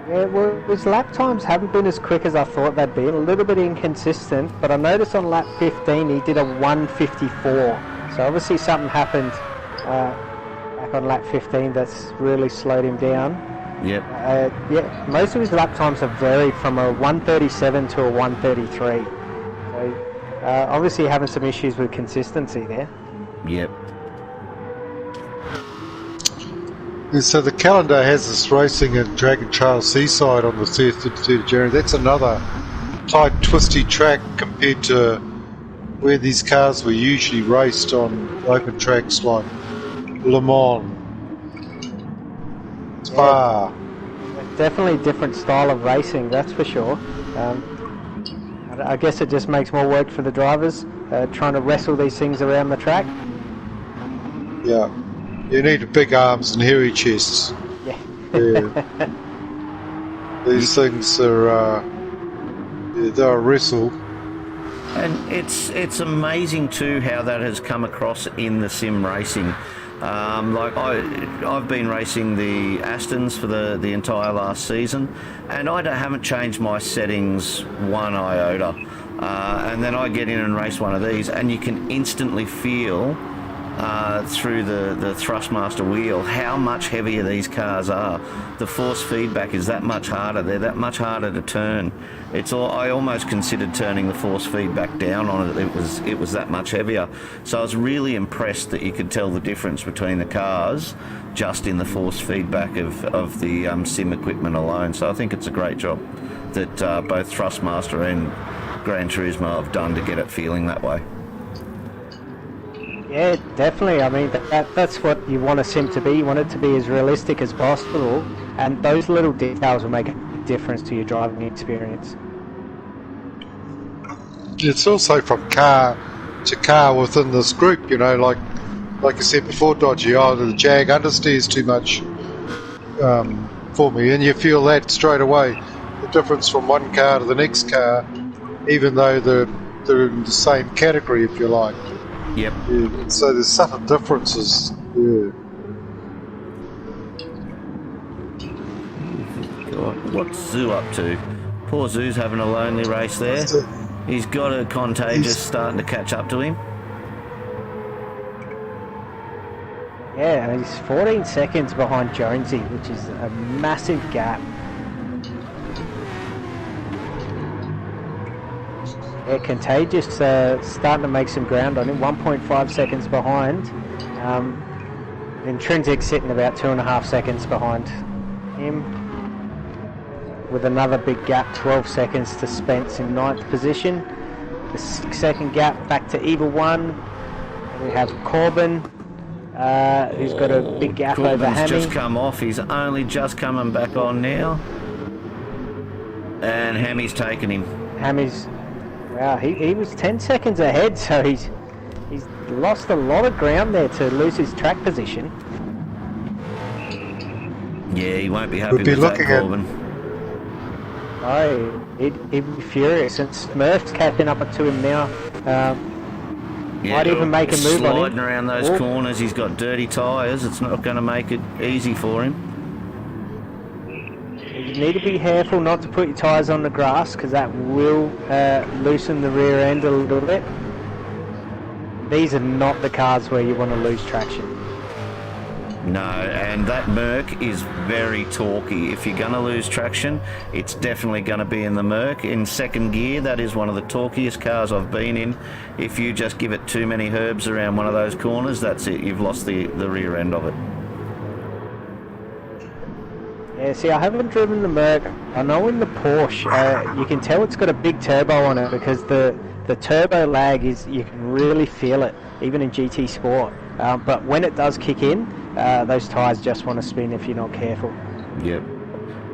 Yeah, well, his lap times haven't been as quick as I thought they'd be. A little bit inconsistent, but I noticed on lap 15 he did a 1:54. So obviously something happened back on lap 15 that's really slowed him down. Yep. Yeah, most of his lap times have varied from a 1:37 to a 1:33. So obviously having some issues with consistency there. Yep. So the calendar has us racing at Dragon Trail Seaside on the 3rd of January. That's another tight, twisty track compared to where these cars were usually raced on open tracks like Le Mans, Spa. Yeah, definitely a different style of racing, that's for sure. I guess it just makes more work for the drivers trying to wrestle these things around the track. Yeah. You need big arms and hairy chests. Yeah. These things are they're a wrestle. And it's amazing too how that has come across in the sim racing. Like I've been racing the Astons for the entire last season, and I haven't changed my settings one iota. And then I get in and race one of these, and you can instantly feel through the Thrustmaster wheel how much heavier these cars are. The force feedback is that much harder. They're that much harder to turn. I almost considered turning the force feedback down on it. It was that much heavier. So I was really impressed that you could tell the difference between the cars just in the force feedback of the sim equipment alone. So I think it's a great job that both Thrustmaster and Gran Turismo have done to get it feeling that way. Yeah, definitely. I mean, that's what you want a sim to be. You want it to be as realistic as possible, and those little details will make a difference to your driving experience. It's also from car to car within this group, you know, like I said before, Dodgy, the Jag understeers too much for me, and you feel that straight away, the difference from one car to the next car, even though they're in the same category, if you like. Yep. Yeah, so there's subtle differences. Yeah. God, what's Zoo up to? Poor Zoo's having a lonely race there. He's got a Contagious starting to catch up to him. Yeah, he's 14 seconds behind Jonesy, which is a massive gap. Yeah, Contagious starting to make some ground on him, 1.5 seconds behind. Intrinsic sitting about 2.5 seconds behind him. With another big gap, 12 seconds to Spence in 9th position. The 6-second gap back to Evil One. We have Corbin, who's got a big gap over Corbin's Hammy. just come off. He's only just coming back on now. And Hammy's taken him. Hammy's, wow, he was 10 seconds ahead, so he's lost a lot of ground there to lose his track position. Yeah, he won't be happy We'll be with that, looking at- Corbin. Oh, he'd be furious, and Smurf's catching up to him now. Might even make a move on him. Sliding around those Oh. corners, he's got dirty tyres. It's not going to make it easy for him. You need to be careful not to put your tyres on the grass, because that will loosen the rear end a little bit. These are not the cars where you want to lose traction. No, and that Merc is very torquey. If you're going to lose traction, it's definitely going to be in the Merc. In second gear, that is one of the torqueyest cars I've been in. If you just give it too many herbs around one of those corners, that's it. You've lost the rear end of it. Yeah, see, I haven't driven the Merc. I know in the Porsche, you can tell it's got a big turbo on it, because the turbo lag is, you can really feel it, even in GT Sport. But when it does kick in, those tyres just want to spin if you're not careful. Yep.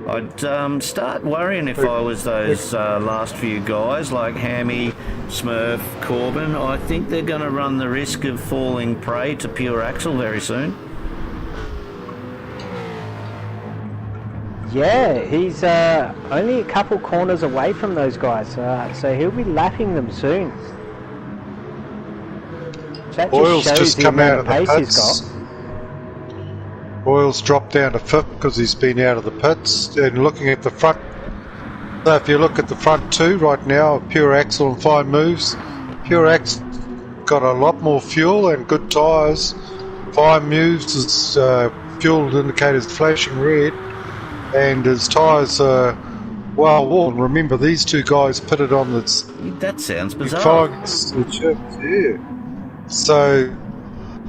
I'd start worrying if I was those last few guys, like Hammy, Smurf, Corbin. I think they're going to run the risk of falling prey to pure axle very soon. Yeah, he's only a couple corners away from those guys, so he'll be lapping them soon. That Oil's just shows just the come amount out of of the pace he's pits. got. Oil's dropped down to 5th because he's been out of the pits. And looking at the front, so if you look at the front two right now, Pure Axle and Fine Moves, Pure Axle got a lot more fuel and good tyres. Fine Moves is fuel indicators flashing red, and his tyres are well worn. Remember, these two guys pitted on the That sounds bizarre. yeah. So,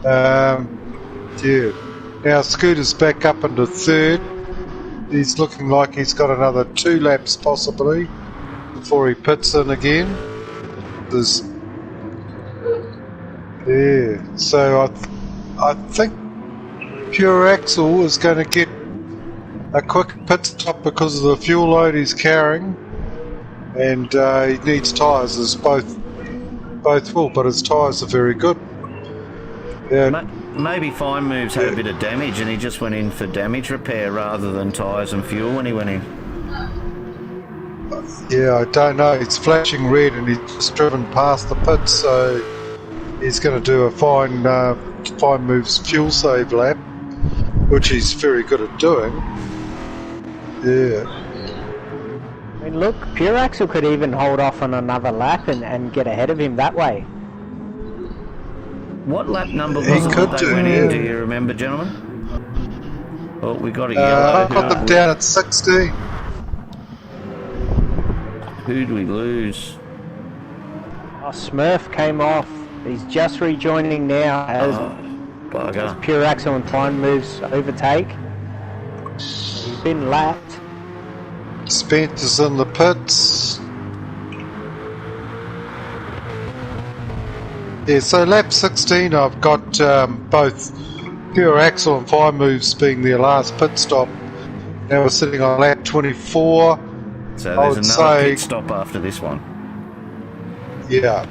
yeah. Now Scooter's back up into 3rd. He's looking like he's got another 2 laps possibly before he pits in again. Yeah. So I think Pure Axle is going to get a quick pit stop because of the fuel load he's carrying, and he needs tyres, as both will, but his tyres are very good. Yeah. Maybe Fine Moves had a bit of damage and he just went in for damage repair rather than tyres and fuel when he went in. Yeah, I don't know. It's flashing red and he's just driven past the pit, so he's going to do a Fine Moves fuel save lap, which he's very good at doing. Yeah. I mean, look, Pure Axle could even hold off on another lap and get ahead of him that way. What lap number He was it could that they do, went in? yeah. Do you remember, gentlemen? Oh, we got a yellow. I've got them down at 60. Who do we lose? Oh, Smurf came off. He's just rejoining now as Bugger. Pure Axle and Fine Moves overtake. He's been lapped. Spence is in the pits. Yeah, so lap 16 I've got both Pure Axle and Fine Moves being their last pit stop. Now we're sitting on lap 24. So I there's would another say- pit stop after this one. Yeah.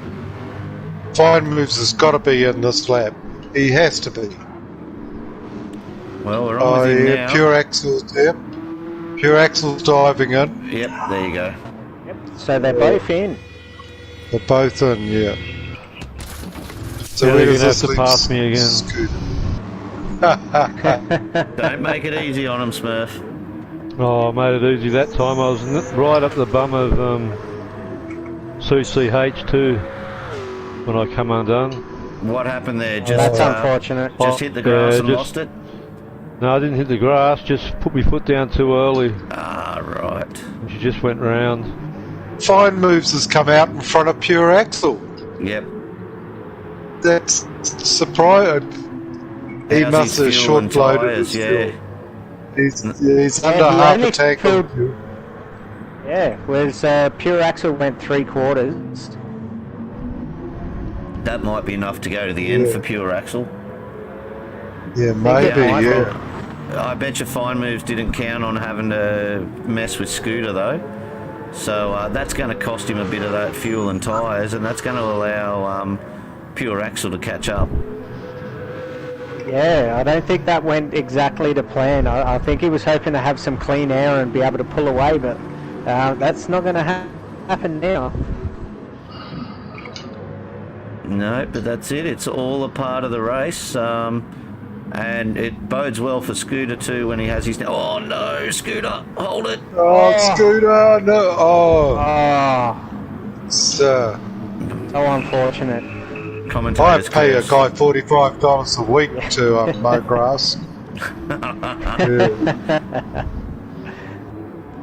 Fine Moves has got to be in this lap. He has to be. Well, we're on with him now. Pure Axle's, yep. Pure Axle's diving in. Yep, there you go. So they're both in. They're both in, yeah. So Yeah, where they're does gonna have this to leave pass me again. Scooter? Don't make it easy on him, Smurf. Oh, I made it easy that time. I was right up the bum of CCH2 when I come undone. What happened there? That's unfortunate. Just hit the grass and just- lost it? No, I didn't hit the grass, just put my foot down too early. Ah, right. And she just went round. Fine Moves has come out in front of Pure Axle. Yep. That's surprising. He How's must his have fuel and short loaded tyres? his Yeah. fuel. He's under he half only a tank filled- of fuel. Yeah, whereas Pure Axle went 3/4. That might be enough to go to the end Yeah. for Pure Axle. Yeah, maybe, might be. yeah. I bet your Fine Moves didn't count on having to mess with Scooter though. So that's going to cost him a bit of that fuel and tyres, and that's going to allow Pure Axle to catch up. Yeah, I don't think that went exactly to plan. I think he was hoping to have some clean air and be able to pull away, but that's not going to happen now. No, but that's it. It's all a part of the race. And it bodes well for Scooter too when he has his... Oh no, Scooter, hold it. Oh, Scooter, no. Oh, Oh, sir. so unfortunate. I Commentators pay a curse. guy $45 a week to mow grass.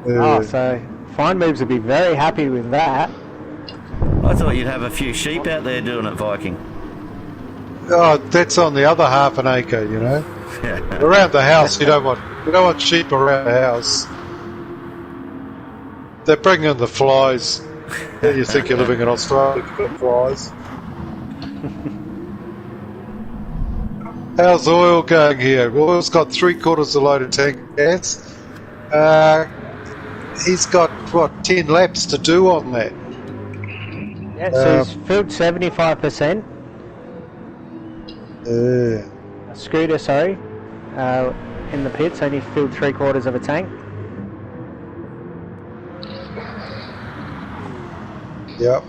Oh, so Fine Moves would be very happy with that. I thought you'd have a few sheep out there doing it, Viking. Oh, that's on the other half an acre, you know. Around the house, you don't want sheep around the house. They're bringing the flies. You think you're living in Australia, you've got flies. How's oil going here? Oil's got 3/4 a load of tank gas. He's got, 10 laps to do on that. Yeah, so he's filled 75%. Scooter, sorry, in the pits, only filled 3/4 of a tank. Yep.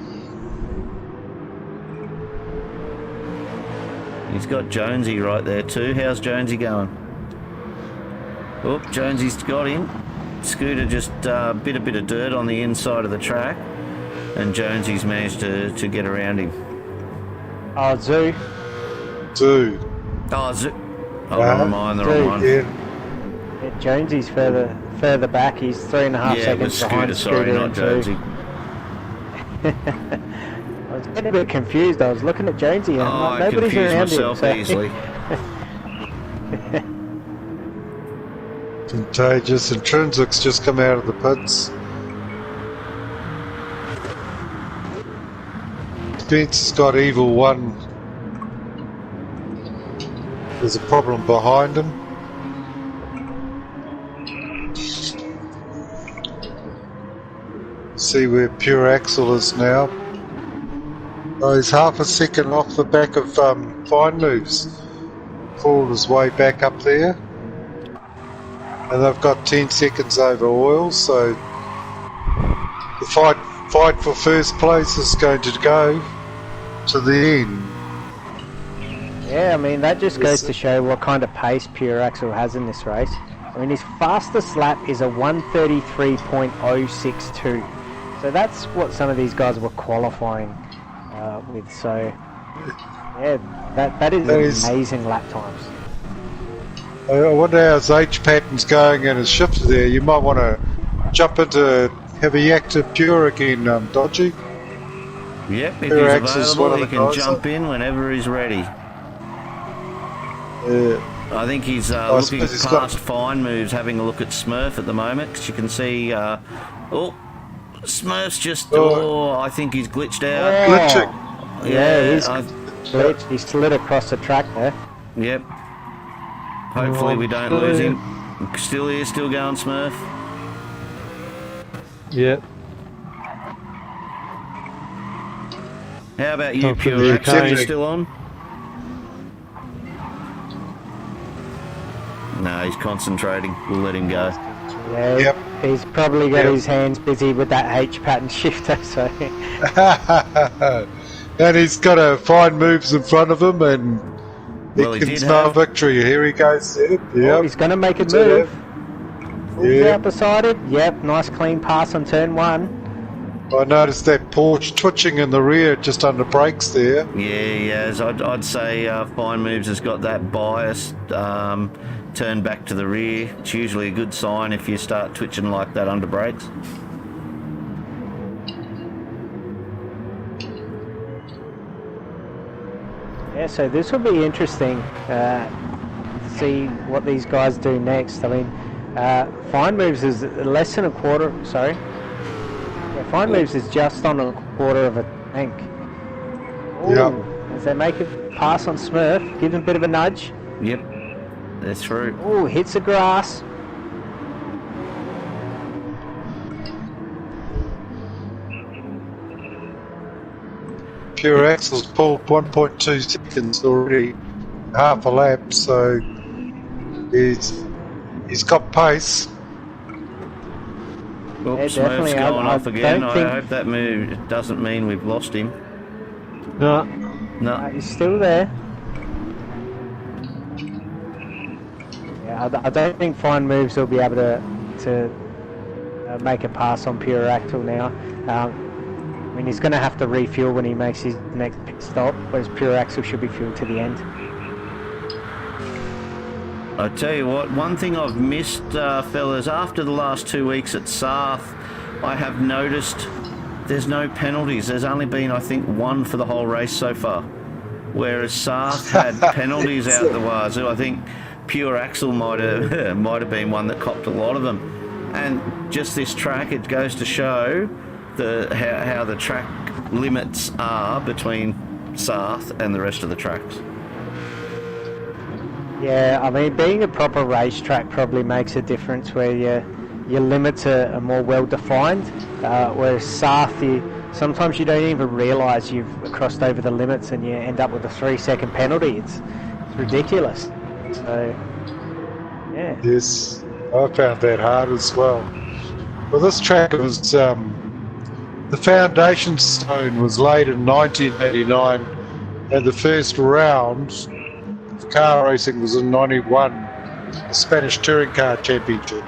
He's got Jonesy right there too. How's Jonesy going? Oh, Jonesy's got him. Scooter just bit a bit of dirt on the inside of the track, and Jonesy's managed to get around him. Oh, Zoo. Two. Oh, never mind, the wrong one. Yeah. Yeah, Jonesy's further back. He's 3.5 Yeah, it was seconds behind Scooter, sorry, not and Zoo. Jonesy. I was getting a bit confused. I was looking at Jonesy and Oh, I'm like, I nobody's confuse around myself him. easily. Contagious. Intrinsic's just come out of the pits. Spence has got Evil 1. There's a problem behind him. See where Pure Axle is now. Oh, he's half a second off the back of Fine Moves. Pulled his way back up there. And they've got 10 seconds over oil, so the fight for first place is going to go to the end. Yeah, I mean, that just goes to show what kind of pace Pure Axle has in this race. I mean, his fastest lap is a 1:33.062. So that's what some of these guys were qualifying with. So, yeah, that is amazing lap times. I wonder how his H pattern's going and his shift there. You might want to jump into have a yak to Pure again, Dodgy. Yep, if Pure he's Axle's one available, of he the can guys, jump in whenever he's ready. I think he's looking suppose he's past Fine Moves, having a look at Smurf at the moment, because you can see, Smurf's just, I think he's glitched out. Glitching. Yeah, he's glitched. He slid across the track there. Yep. Hopefully we don't lose him. Still here, still going, Smurf. Yep. How about you, Don't Pure forget Axle? Are you Kane. still on? No, he's concentrating. We'll let him go. Yeah, Yep. he's probably got his hands busy with that H pattern shifter. So And he's got a Fine Moves in front of him, and Well, he he can did smell have- victory. Here he goes. Yep. he's going to make a That's it. move. Pulls Yeah. out beside it. Yep, nice clean pass on turn 1. I noticed that Porsche twitching in the rear just under brakes there. Yeah, I'd say Fine Moves has got that bias turned back to the rear. It's usually a good sign if you start twitching like that under brakes. Yeah, so this will be interesting to see what these guys do next. I mean, Fine Moves is less than a quarter, sorry. Yeah, Fine Moves is just on a quarter of a tank. Yep. As they make a pass on Smurf, give him a bit of a nudge. Yep, they're through. Oh, hits the grass. Pure Axle's pulled 1.2 seconds already, half a lap, so he's got pace. Oops, Yeah, definitely. Smurf's going off again. don't I think- hope that move doesn't mean we've lost him. No, No. He's still there. Yeah, I don't think Fine Moves will be able to make a pass on Pure Axle now. I mean, he's going to have to refuel when he makes his next pit stop, whereas Pure Axle should be fueled to the end. I tell you what, one thing I've missed, fellas, after the last 2 weeks at Sarth, I have noticed there's no penalties. There's only been, I think, one for the whole race so far. Whereas Sarth had penalties out the wazoo. I think Pure Axle might have been one that copped a lot of them. And just this track, it goes to show how the track limits are between Sarth and the rest of the tracks. Yeah, I mean, being a proper racetrack probably makes a difference where your limits are more well defined, whereas Sarth, sometimes you don't even realise you've crossed over the limits and you end up with a 3-second penalty. It's ridiculous. So, yeah. Yes, I found that hard as well. Well, this track was the foundation stone was laid in 1989, and the first round of car racing was in 91, the Spanish Touring Car Championship.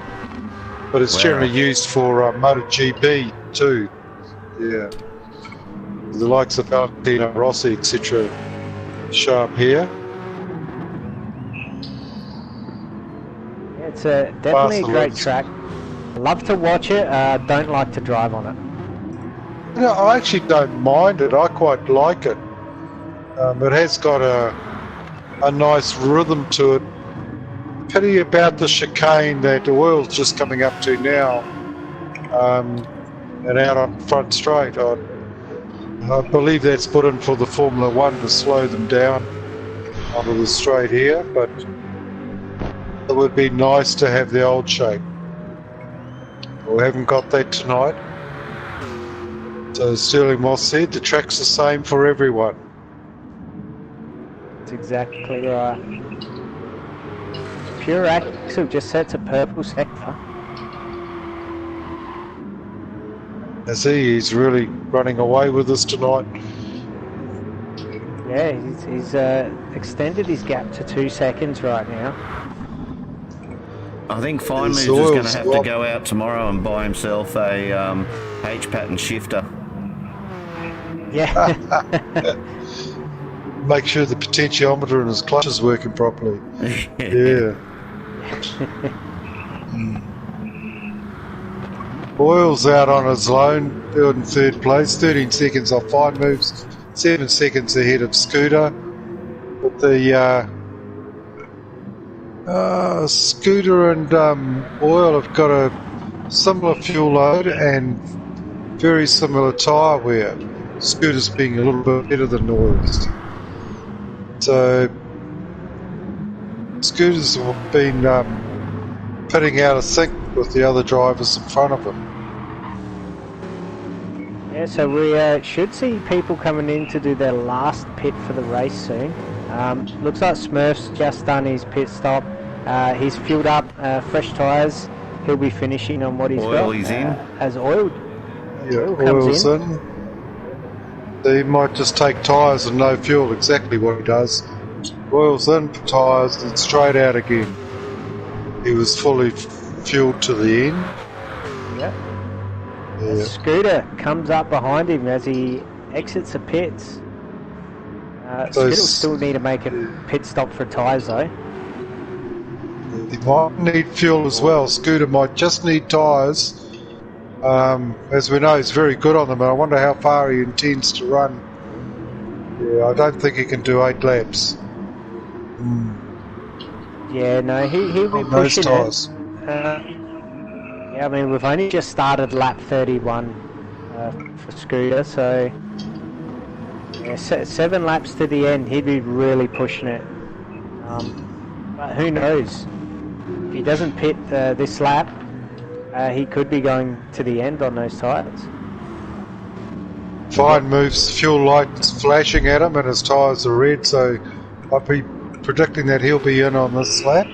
But it's generally used for MotoGP too. Yeah, the likes of Valentino Rossi, etc., show up here. Yeah, it's definitely a great track. Love to watch it, don't like to drive on it. You know, I actually don't mind it. I quite like it. It has got a nice rhythm to it. Pity about the chicane that the oil's just coming up to now, and out on front straight. I believe that's put in for the Formula One to slow them down onto the straight here, but it would be nice to have the old shape. We haven't got that tonight. So as Sterling Moss said, the track's the same for everyone. That's exactly right. Pure Axle just sets a purple sector. I see he's really running away with us tonight. Yeah, he's extended his gap to 2 seconds right now. I think Fine Moves His is going to oil's have to well- go out tomorrow and buy himself a H-pattern shifter. Yeah. Make sure the potentiometer in his clutch is working properly. Yeah. Boyle's out on his own, in third place, 13 seconds off Fine Moves, 7 seconds ahead of Scooter. But the Scooter and Boyle have got a similar fuel load and very similar tyre wear. Scooter's being a little bit better than Oils. So Scooters have been pitting out of sync with the other drivers in front of him. Yeah, so we should see people coming in to do their last pit for the race soon. Looks like Smurf's just done his pit stop. He's fueled up fresh tyres. He'll be finishing on what he's got. Oil is in. Has oiled. Yeah, Comes Oil's in. He might just take tyres and no fuel, exactly what he does. Oil's in for tyres and straight out again. He was fully fueled to the end. Yeah. Yeah. Scooter comes up behind him as he exits the pits. Scooter will still need to make a pit stop for tyres though. He might need fuel as well. Scooter might just need tyres. As we know, he's very good on them, and I wonder how far he intends to run. Yeah, I don't think he can do 8 laps. Yeah, no, he'll be On those pushing tyres. Yeah, I mean, we've only just started lap 31 for Scooter, so yeah, 7 laps to the end, he'd be really pushing it. But who knows? If he doesn't pit this lap, he could be going to the end on those tyres. Fine moves, fuel lights flashing at him, and his tyres are red, so I'd be predicting that he'll be in on this lap.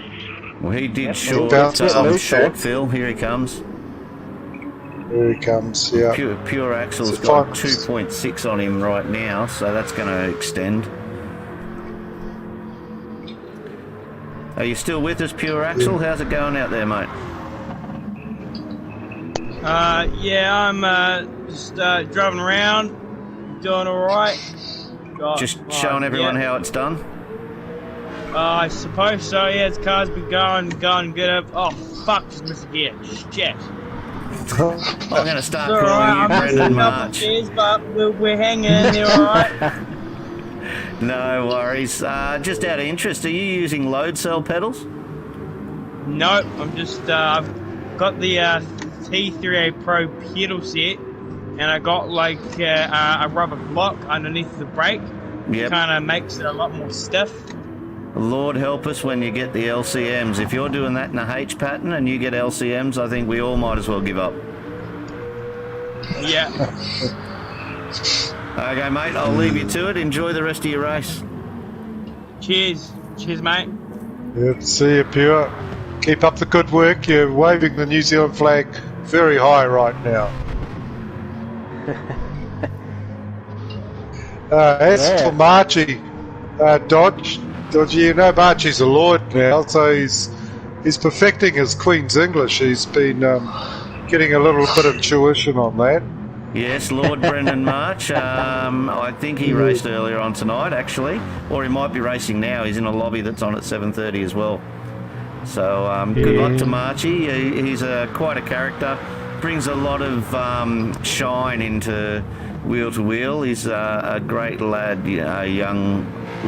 Well, he did He'll short, bounce up. short Phil. Here he comes. There he comes, yeah. Pure Axle's It's a got fine- 2.6 on him right now, so that's going to extend. Are you still with us, Pure Axle? How's it going out there, mate? Yeah, I'm just driving around, doing all right. Just showing everyone how it's done. I suppose so. Yeah, this car's been going good. Oh fuck, just missed a gear. Shit. I'm going to start It's all calling right. you I'm missing Brendan a couple March. gears, but we're hanging in there, all right. No worries. Just out of interest, are you using load cell pedals? No, I'm just I've got the T3A Pro pedal set, and I got like a rubber block underneath the brake. Yep. Kind of makes it a lot more stiff. Lord help us when you get the LCMs. If you're doing that in a H pattern and you get LCMs, I think we all might as well give up. Yeah. Okay, mate, I'll leave you to it. Enjoy the rest of your race. Cheers, mate. Yeah, see you, Pure. Keep up the good work. You're waving the New Zealand flag very high right now. As for Marchie, Dodge, you know Marchie's a lord now, so he's perfecting his Queen's English. He's been getting a little bit of tuition on that. Yes, Lord Brendan March. I think he raced earlier on tonight, actually. Or he might be racing now. He's in a lobby that's on at 7:30 as well. So good luck to Marchie. He's quite a character. Brings a lot of shine into wheel to wheel. He's a great lad, a young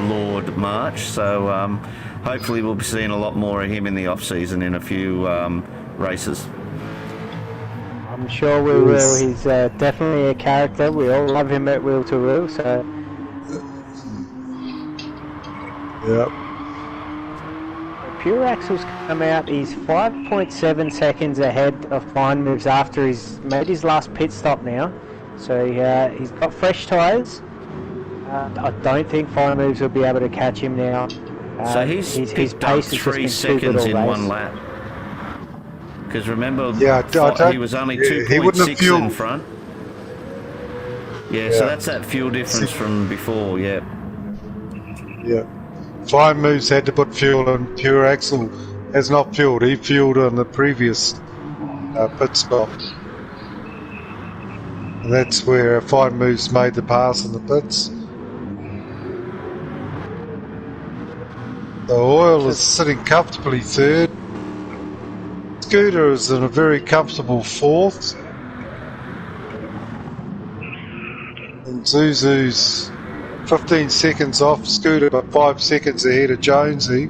Lord March. So hopefully we'll be seeing a lot more of him in the off season in a few races. I'm sure we will. He's definitely a character. We all love him at wheel to wheel, so... Yep. Pure Axle's come out. He's 5.7 seconds ahead of Fine Moves after he's made his last pit stop now. So he's got fresh tyres. I don't think Fine Moves will be able to catch him now. So he's picked up 3 seconds in one lap. Because remember, he was only 2.6 in front. Yeah, so that's that fuel difference from before, yeah. Yeah. Fine Moves had to put fuel in. Pure Axle has not fueled. He fueled on the previous pit stop. And that's where Fine Moves made the pass in the pits. The oil is sitting comfortably third. Scooter is in a very comfortable fourth. And Zuzu's 15 seconds off Scooter, but 5 seconds ahead of Jonesy.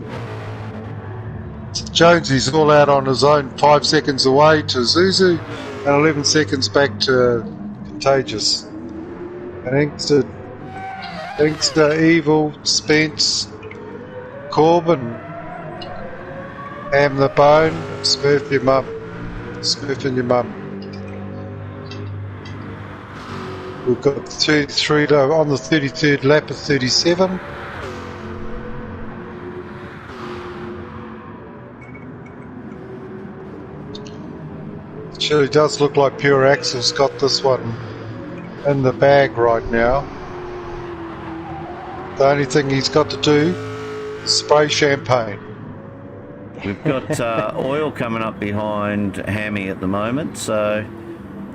Jonesy's all out on his own, 5 seconds away to Zuzu, and 11 seconds back to Contagious. And Inkster, Evil, Spence, Corbin, Ham the Bone, Smurf your mum. Smurfing your mum. We've got 33 on the 33rd lap of 37. It surely does look like Pure Axle's got this one in the bag right now. The only thing he's got to do is spray champagne. We've got oil coming up behind Hammy at the moment, so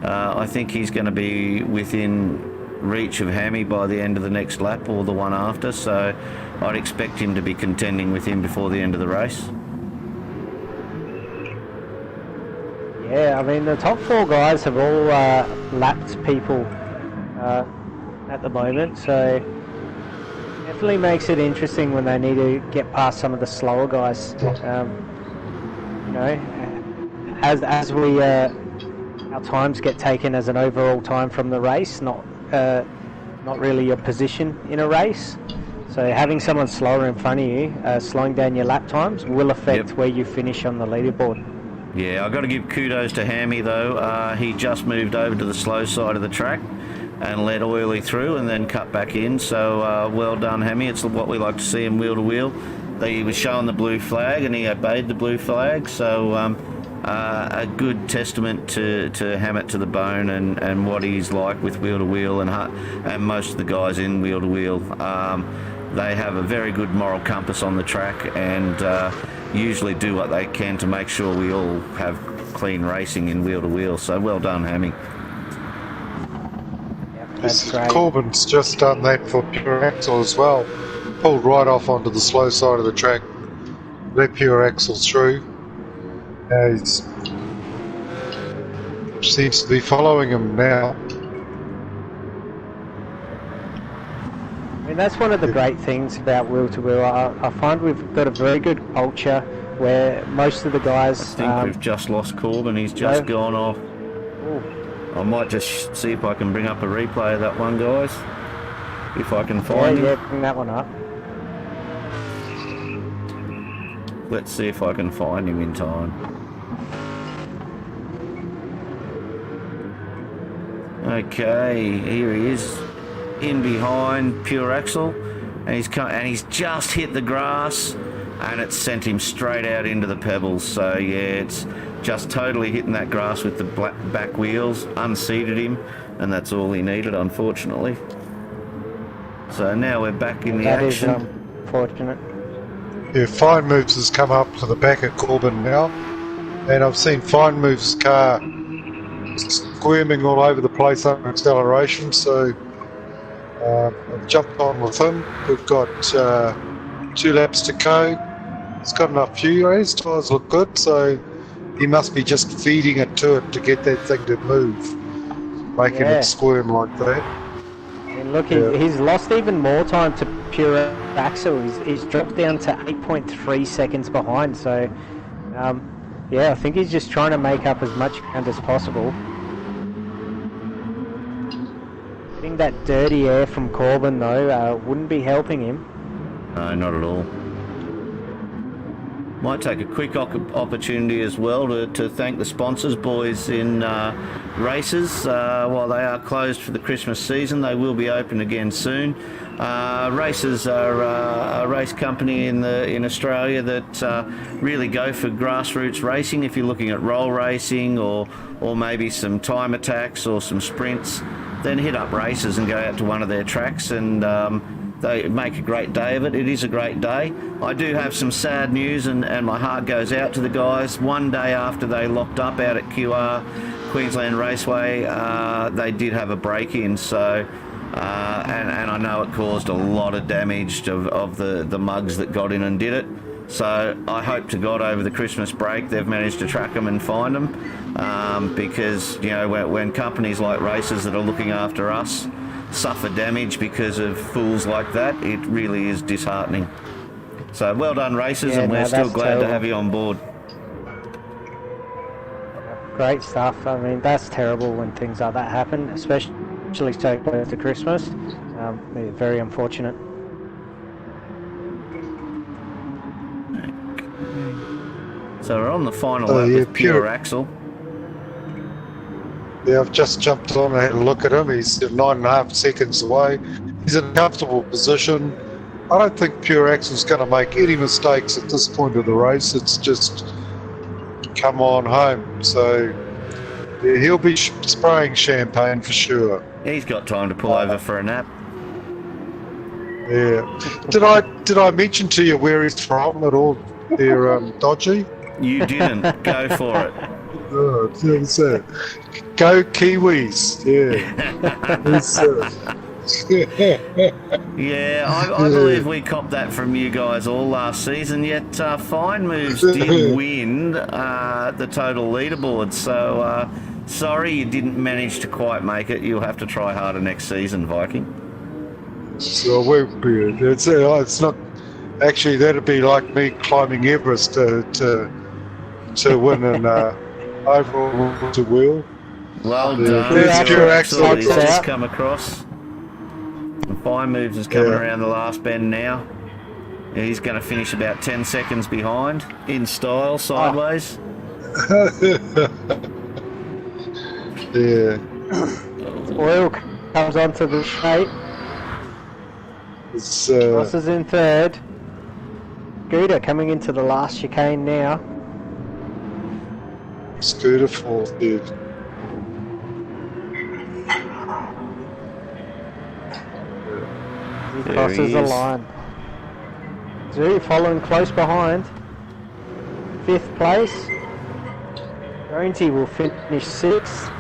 I think he's going to be within reach of Hammy by the end of the next lap or the one after, so I'd expect him to be contending with him before the end of the race. Yeah, I mean, the top 4 guys have all lapped people at the moment, so definitely makes it interesting when they need to get past some of the slower guys. You know, as we our times get taken as an overall time from the race, not really your position in a race. So having someone slower in front of you, slowing down your lap times, will affect where you finish on the leaderboard. Yeah, I've got to give kudos to Hammy though. He just moved over to the slow side of the track and let Oily through and then cut back in. So well done, Hammy. It's what we like to see him wheel to wheel. He was showing the blue flag and he obeyed the blue flag. So a good testament to Hammett to the bone and what he's like with wheel to wheel and most of the guys in wheel to wheel. They have a very good moral compass on the track and usually do what they can to make sure we all have clean racing in wheel to wheel. So well done, Hammy. That's great. Corbin's just done that for Pure Axel as well. Pulled right off onto the slow side of the track, let Pure Axel through. He seems to be following him now. I mean, that's one of the great things about wheel to wheel. I find we've got a very good culture where most of the guys. I think we've just lost Corbin. He's just gone off. Ooh. I might just see if I can bring up a replay of that one, guys. If I can find him. Yeah, bring that one up. Let's see if I can find him in time. Okay, here he is, in behind Pure Axel, and he's just hit the grass, and it's sent him straight out into the pebbles. So yeah, it's just totally hitting that grass with the back wheels, unseated him, and that's all he needed, unfortunately. So now we're back in the action. That is unfortunate. Yeah, Fine Moves has come up to the back of Corbin now, and I've seen Fine Moves' car squirming all over the place under acceleration, so I've jumped on with him. We've got 2 laps to go. He's got enough fuel, his tyres look good, so he must be just feeding it to get that thing to move, making it squirm like that. And look, he's lost even more time to Pure Axel. He's dropped down to 8.3 seconds behind, so yeah, I think he's just trying to make up as much ground as possible. I think that dirty air from Corbin, though, wouldn't be helping him. No, not at all. Might take a quick opportunity as well to thank the sponsors, boys, in races. While they are closed for the Christmas season, they will be open again soon. Races are a race company in Australia that really go for grassroots racing. If you're looking at roll racing or maybe some time attacks or some sprints, then hit up Races and go out to one of their tracks, and they make a great day of it. It is a great day. I do have some sad news, and my heart goes out to the guys. One day after they locked up out at QR, Queensland Raceway, they did have a break-in, so and I know it caused a lot of damage of the mugs that got in and did it. So I hope to God over the Christmas break they've managed to track them and find them, because you know when companies like Races that are looking after us suffer damage because of fools like that, it really is disheartening. So well done, Races, and we're still glad to have you on board. Great stuff. I mean, that's terrible when things like that happen, especially so close to Christmas. Very unfortunate. So we're on the final lap with Pure Axel. Yeah, I've just jumped on and had a look at him. He's 9.5 seconds away. He's in a comfortable position. I don't think Pure Axel's going to make any mistakes at this point of the race. It's just come on home. So yeah, he'll be spraying champagne for sure. He's got time to pull over for a nap. Yeah. Did I mention to you where he's from at all? They're dodgy. You didn't. Go for it. Oh, that's it. Go Kiwis! Yeah. That's Yeah, I believe we copped that from you guys all last season, yet Fine Moves did win the total leaderboard, so sorry you didn't manage to quite make it. You'll have to try harder next season, Viking. So we it's not actually, that'd be like me climbing Everest to win an overall to wheel. Well Yeah, done. there's Your your Axel excellence. has just come across. And Fine Moves is coming around the last bend now. Yeah, he's going to finish about 10 seconds behind in style, sideways. Yeah. Oil comes onto the straight. It's Ross is in third. Scooter coming into the last chicane now. Scooter fourth, dude. He There crosses he the is. line. Zoo following close behind. 5th place. Jonesy will finish 6th.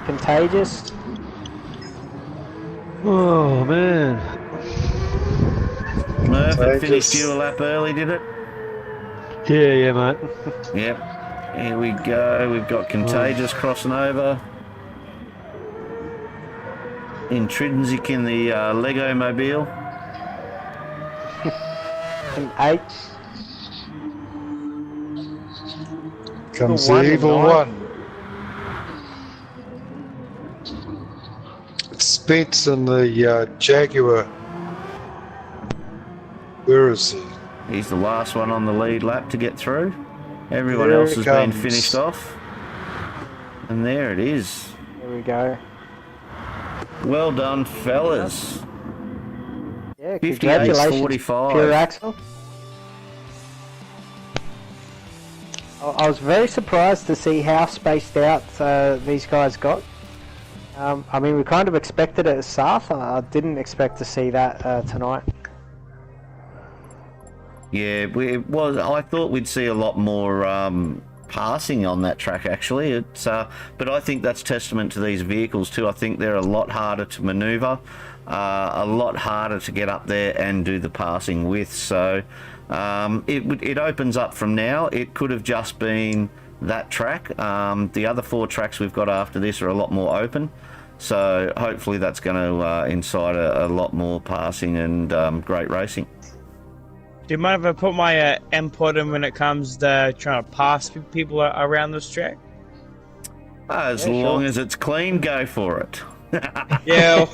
Contagious. Oh man. Murph, it Contagious. finished you a lap early, did it? Yeah, mate. Yep. Here we go. We've got Contagious crossing over. Intrinsic in the Lego mobile. And 8. Comes The one the in evil nine. one. Spence and the Jaguar. Where is he? He's the last one on the lead lap to get through. Everyone Here else it has been comes. finished off. And there it is. There we go. Well done, fellas. Yeah, 58, congratulations, 45. Pure Axel. I was very surprised to see how spaced out these guys got. I mean, we kind of expected it at South. I didn't expect to see that tonight. Yeah, I thought we'd see a lot more passing on that track, actually. It's but I think that's testament to these vehicles too. I think they're a lot harder to manoeuvre, a lot harder to get up there and do the passing with. So it opens up from now. It could have just been that track. The other 4 tracks we've got after this are a lot more open. So hopefully that's going to incite a lot more passing and great racing. Do you mind if I put my input in when it comes to trying to pass people around this track? As long as it's clean, go for it. Yeah.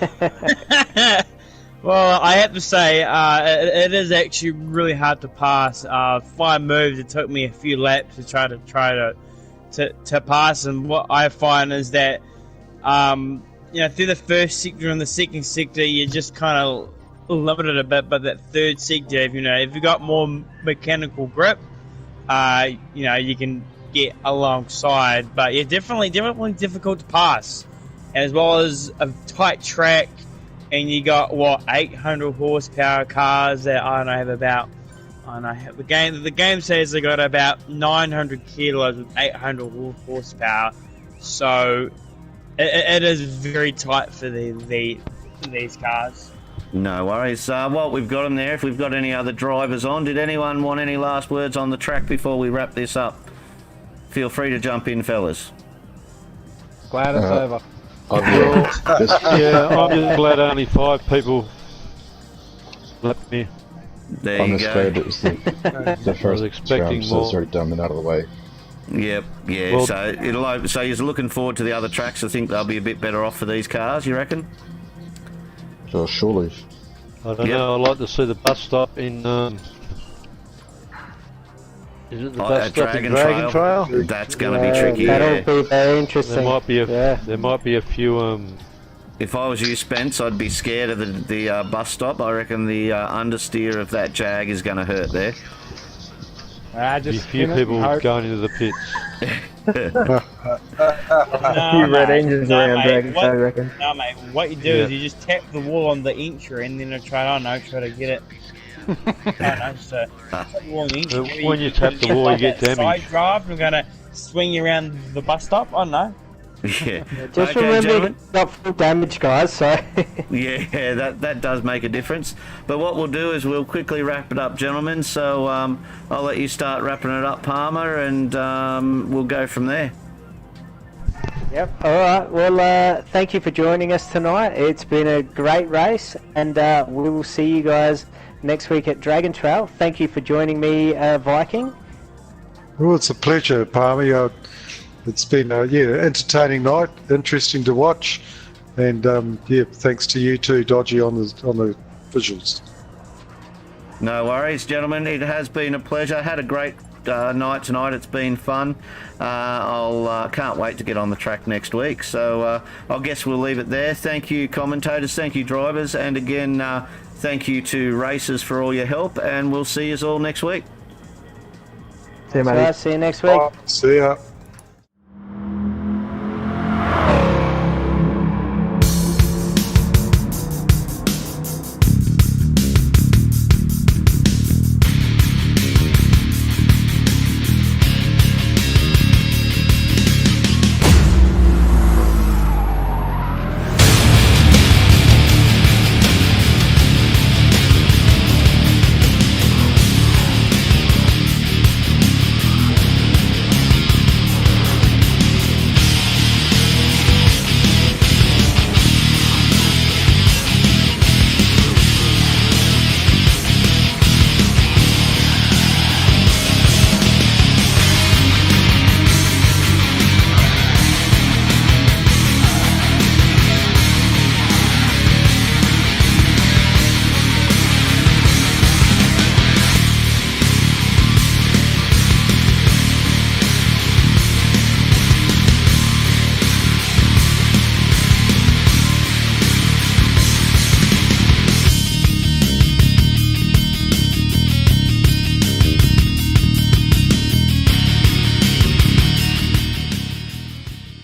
Well, I have to say, it is actually really hard to pass. 5 moves. It took me a few laps to try to pass, and what I find is that, through the first sector and the second sector, you just kind of limited a bit, but that third sector, if you got more mechanical grip, you can get alongside. But yeah, definitely difficult to pass, as well as a tight track, and you got 800 horsepower cars that have about, the game says they got about 900 kilos with 800 horsepower, so it is very tight for these cars. No worries. Well, we've got them there. If we've got any other drivers on, did anyone want any last words on the track before we wrap this up? Feel free to jump in, fellas. Glad it's over. I'm just glad only 5 people left me. There I'm you just go. glad it was the first expecting round, so it's more. already done and out of the way. Yep, yeah. Well- So you're looking forward to the other tracks. I think they'll be a bit better off for these cars. You reckon? So surely. I don't Yep. know, I'd like to see the bus stop in, is it the bus At stop in Dragon Trail? That's going to be tricky. That'll Yeah. be very interesting. There might be a few, If I was you, Spence, I'd be scared of the bus stop. I reckon the understeer of that Jag is going to hurt there. be a Just few spin it people and hope. going into the pits. A few red engines around Dragon, I reckon. No, mate. What you do is you just tap the wall on the entry, and then try to get it I know, so When you tap the wall, you get side damaged. drive. I'm gonna swing you around the bus stop. I don't know. Yeah. Just Okay, remember, gentlemen. it's not full damage, guys. So Yeah, that does make a difference. But what we'll do is we'll quickly wrap it up, gentlemen. So I'll let you start wrapping it up, Palmer, and we'll go from there. Yep. All right. Well, thank you for joining us tonight. It's been a great race, and we will see you guys next week at Dragon Trail. Thank you for joining me, Viking. Well, it's a pleasure, Palmy. It's been a entertaining night, interesting to watch, and thanks to you too, Dodgy, on the visuals. No worries, gentlemen. It has been a pleasure. Had a great night tonight. It's been fun. I'll can't wait to get on the track next week. So I guess we'll leave it there. Thank you, commentators. Thank you, drivers, and again, thank you to racers for all your help. And we'll see you all next week. See you, So, mate. see you next week. See ya.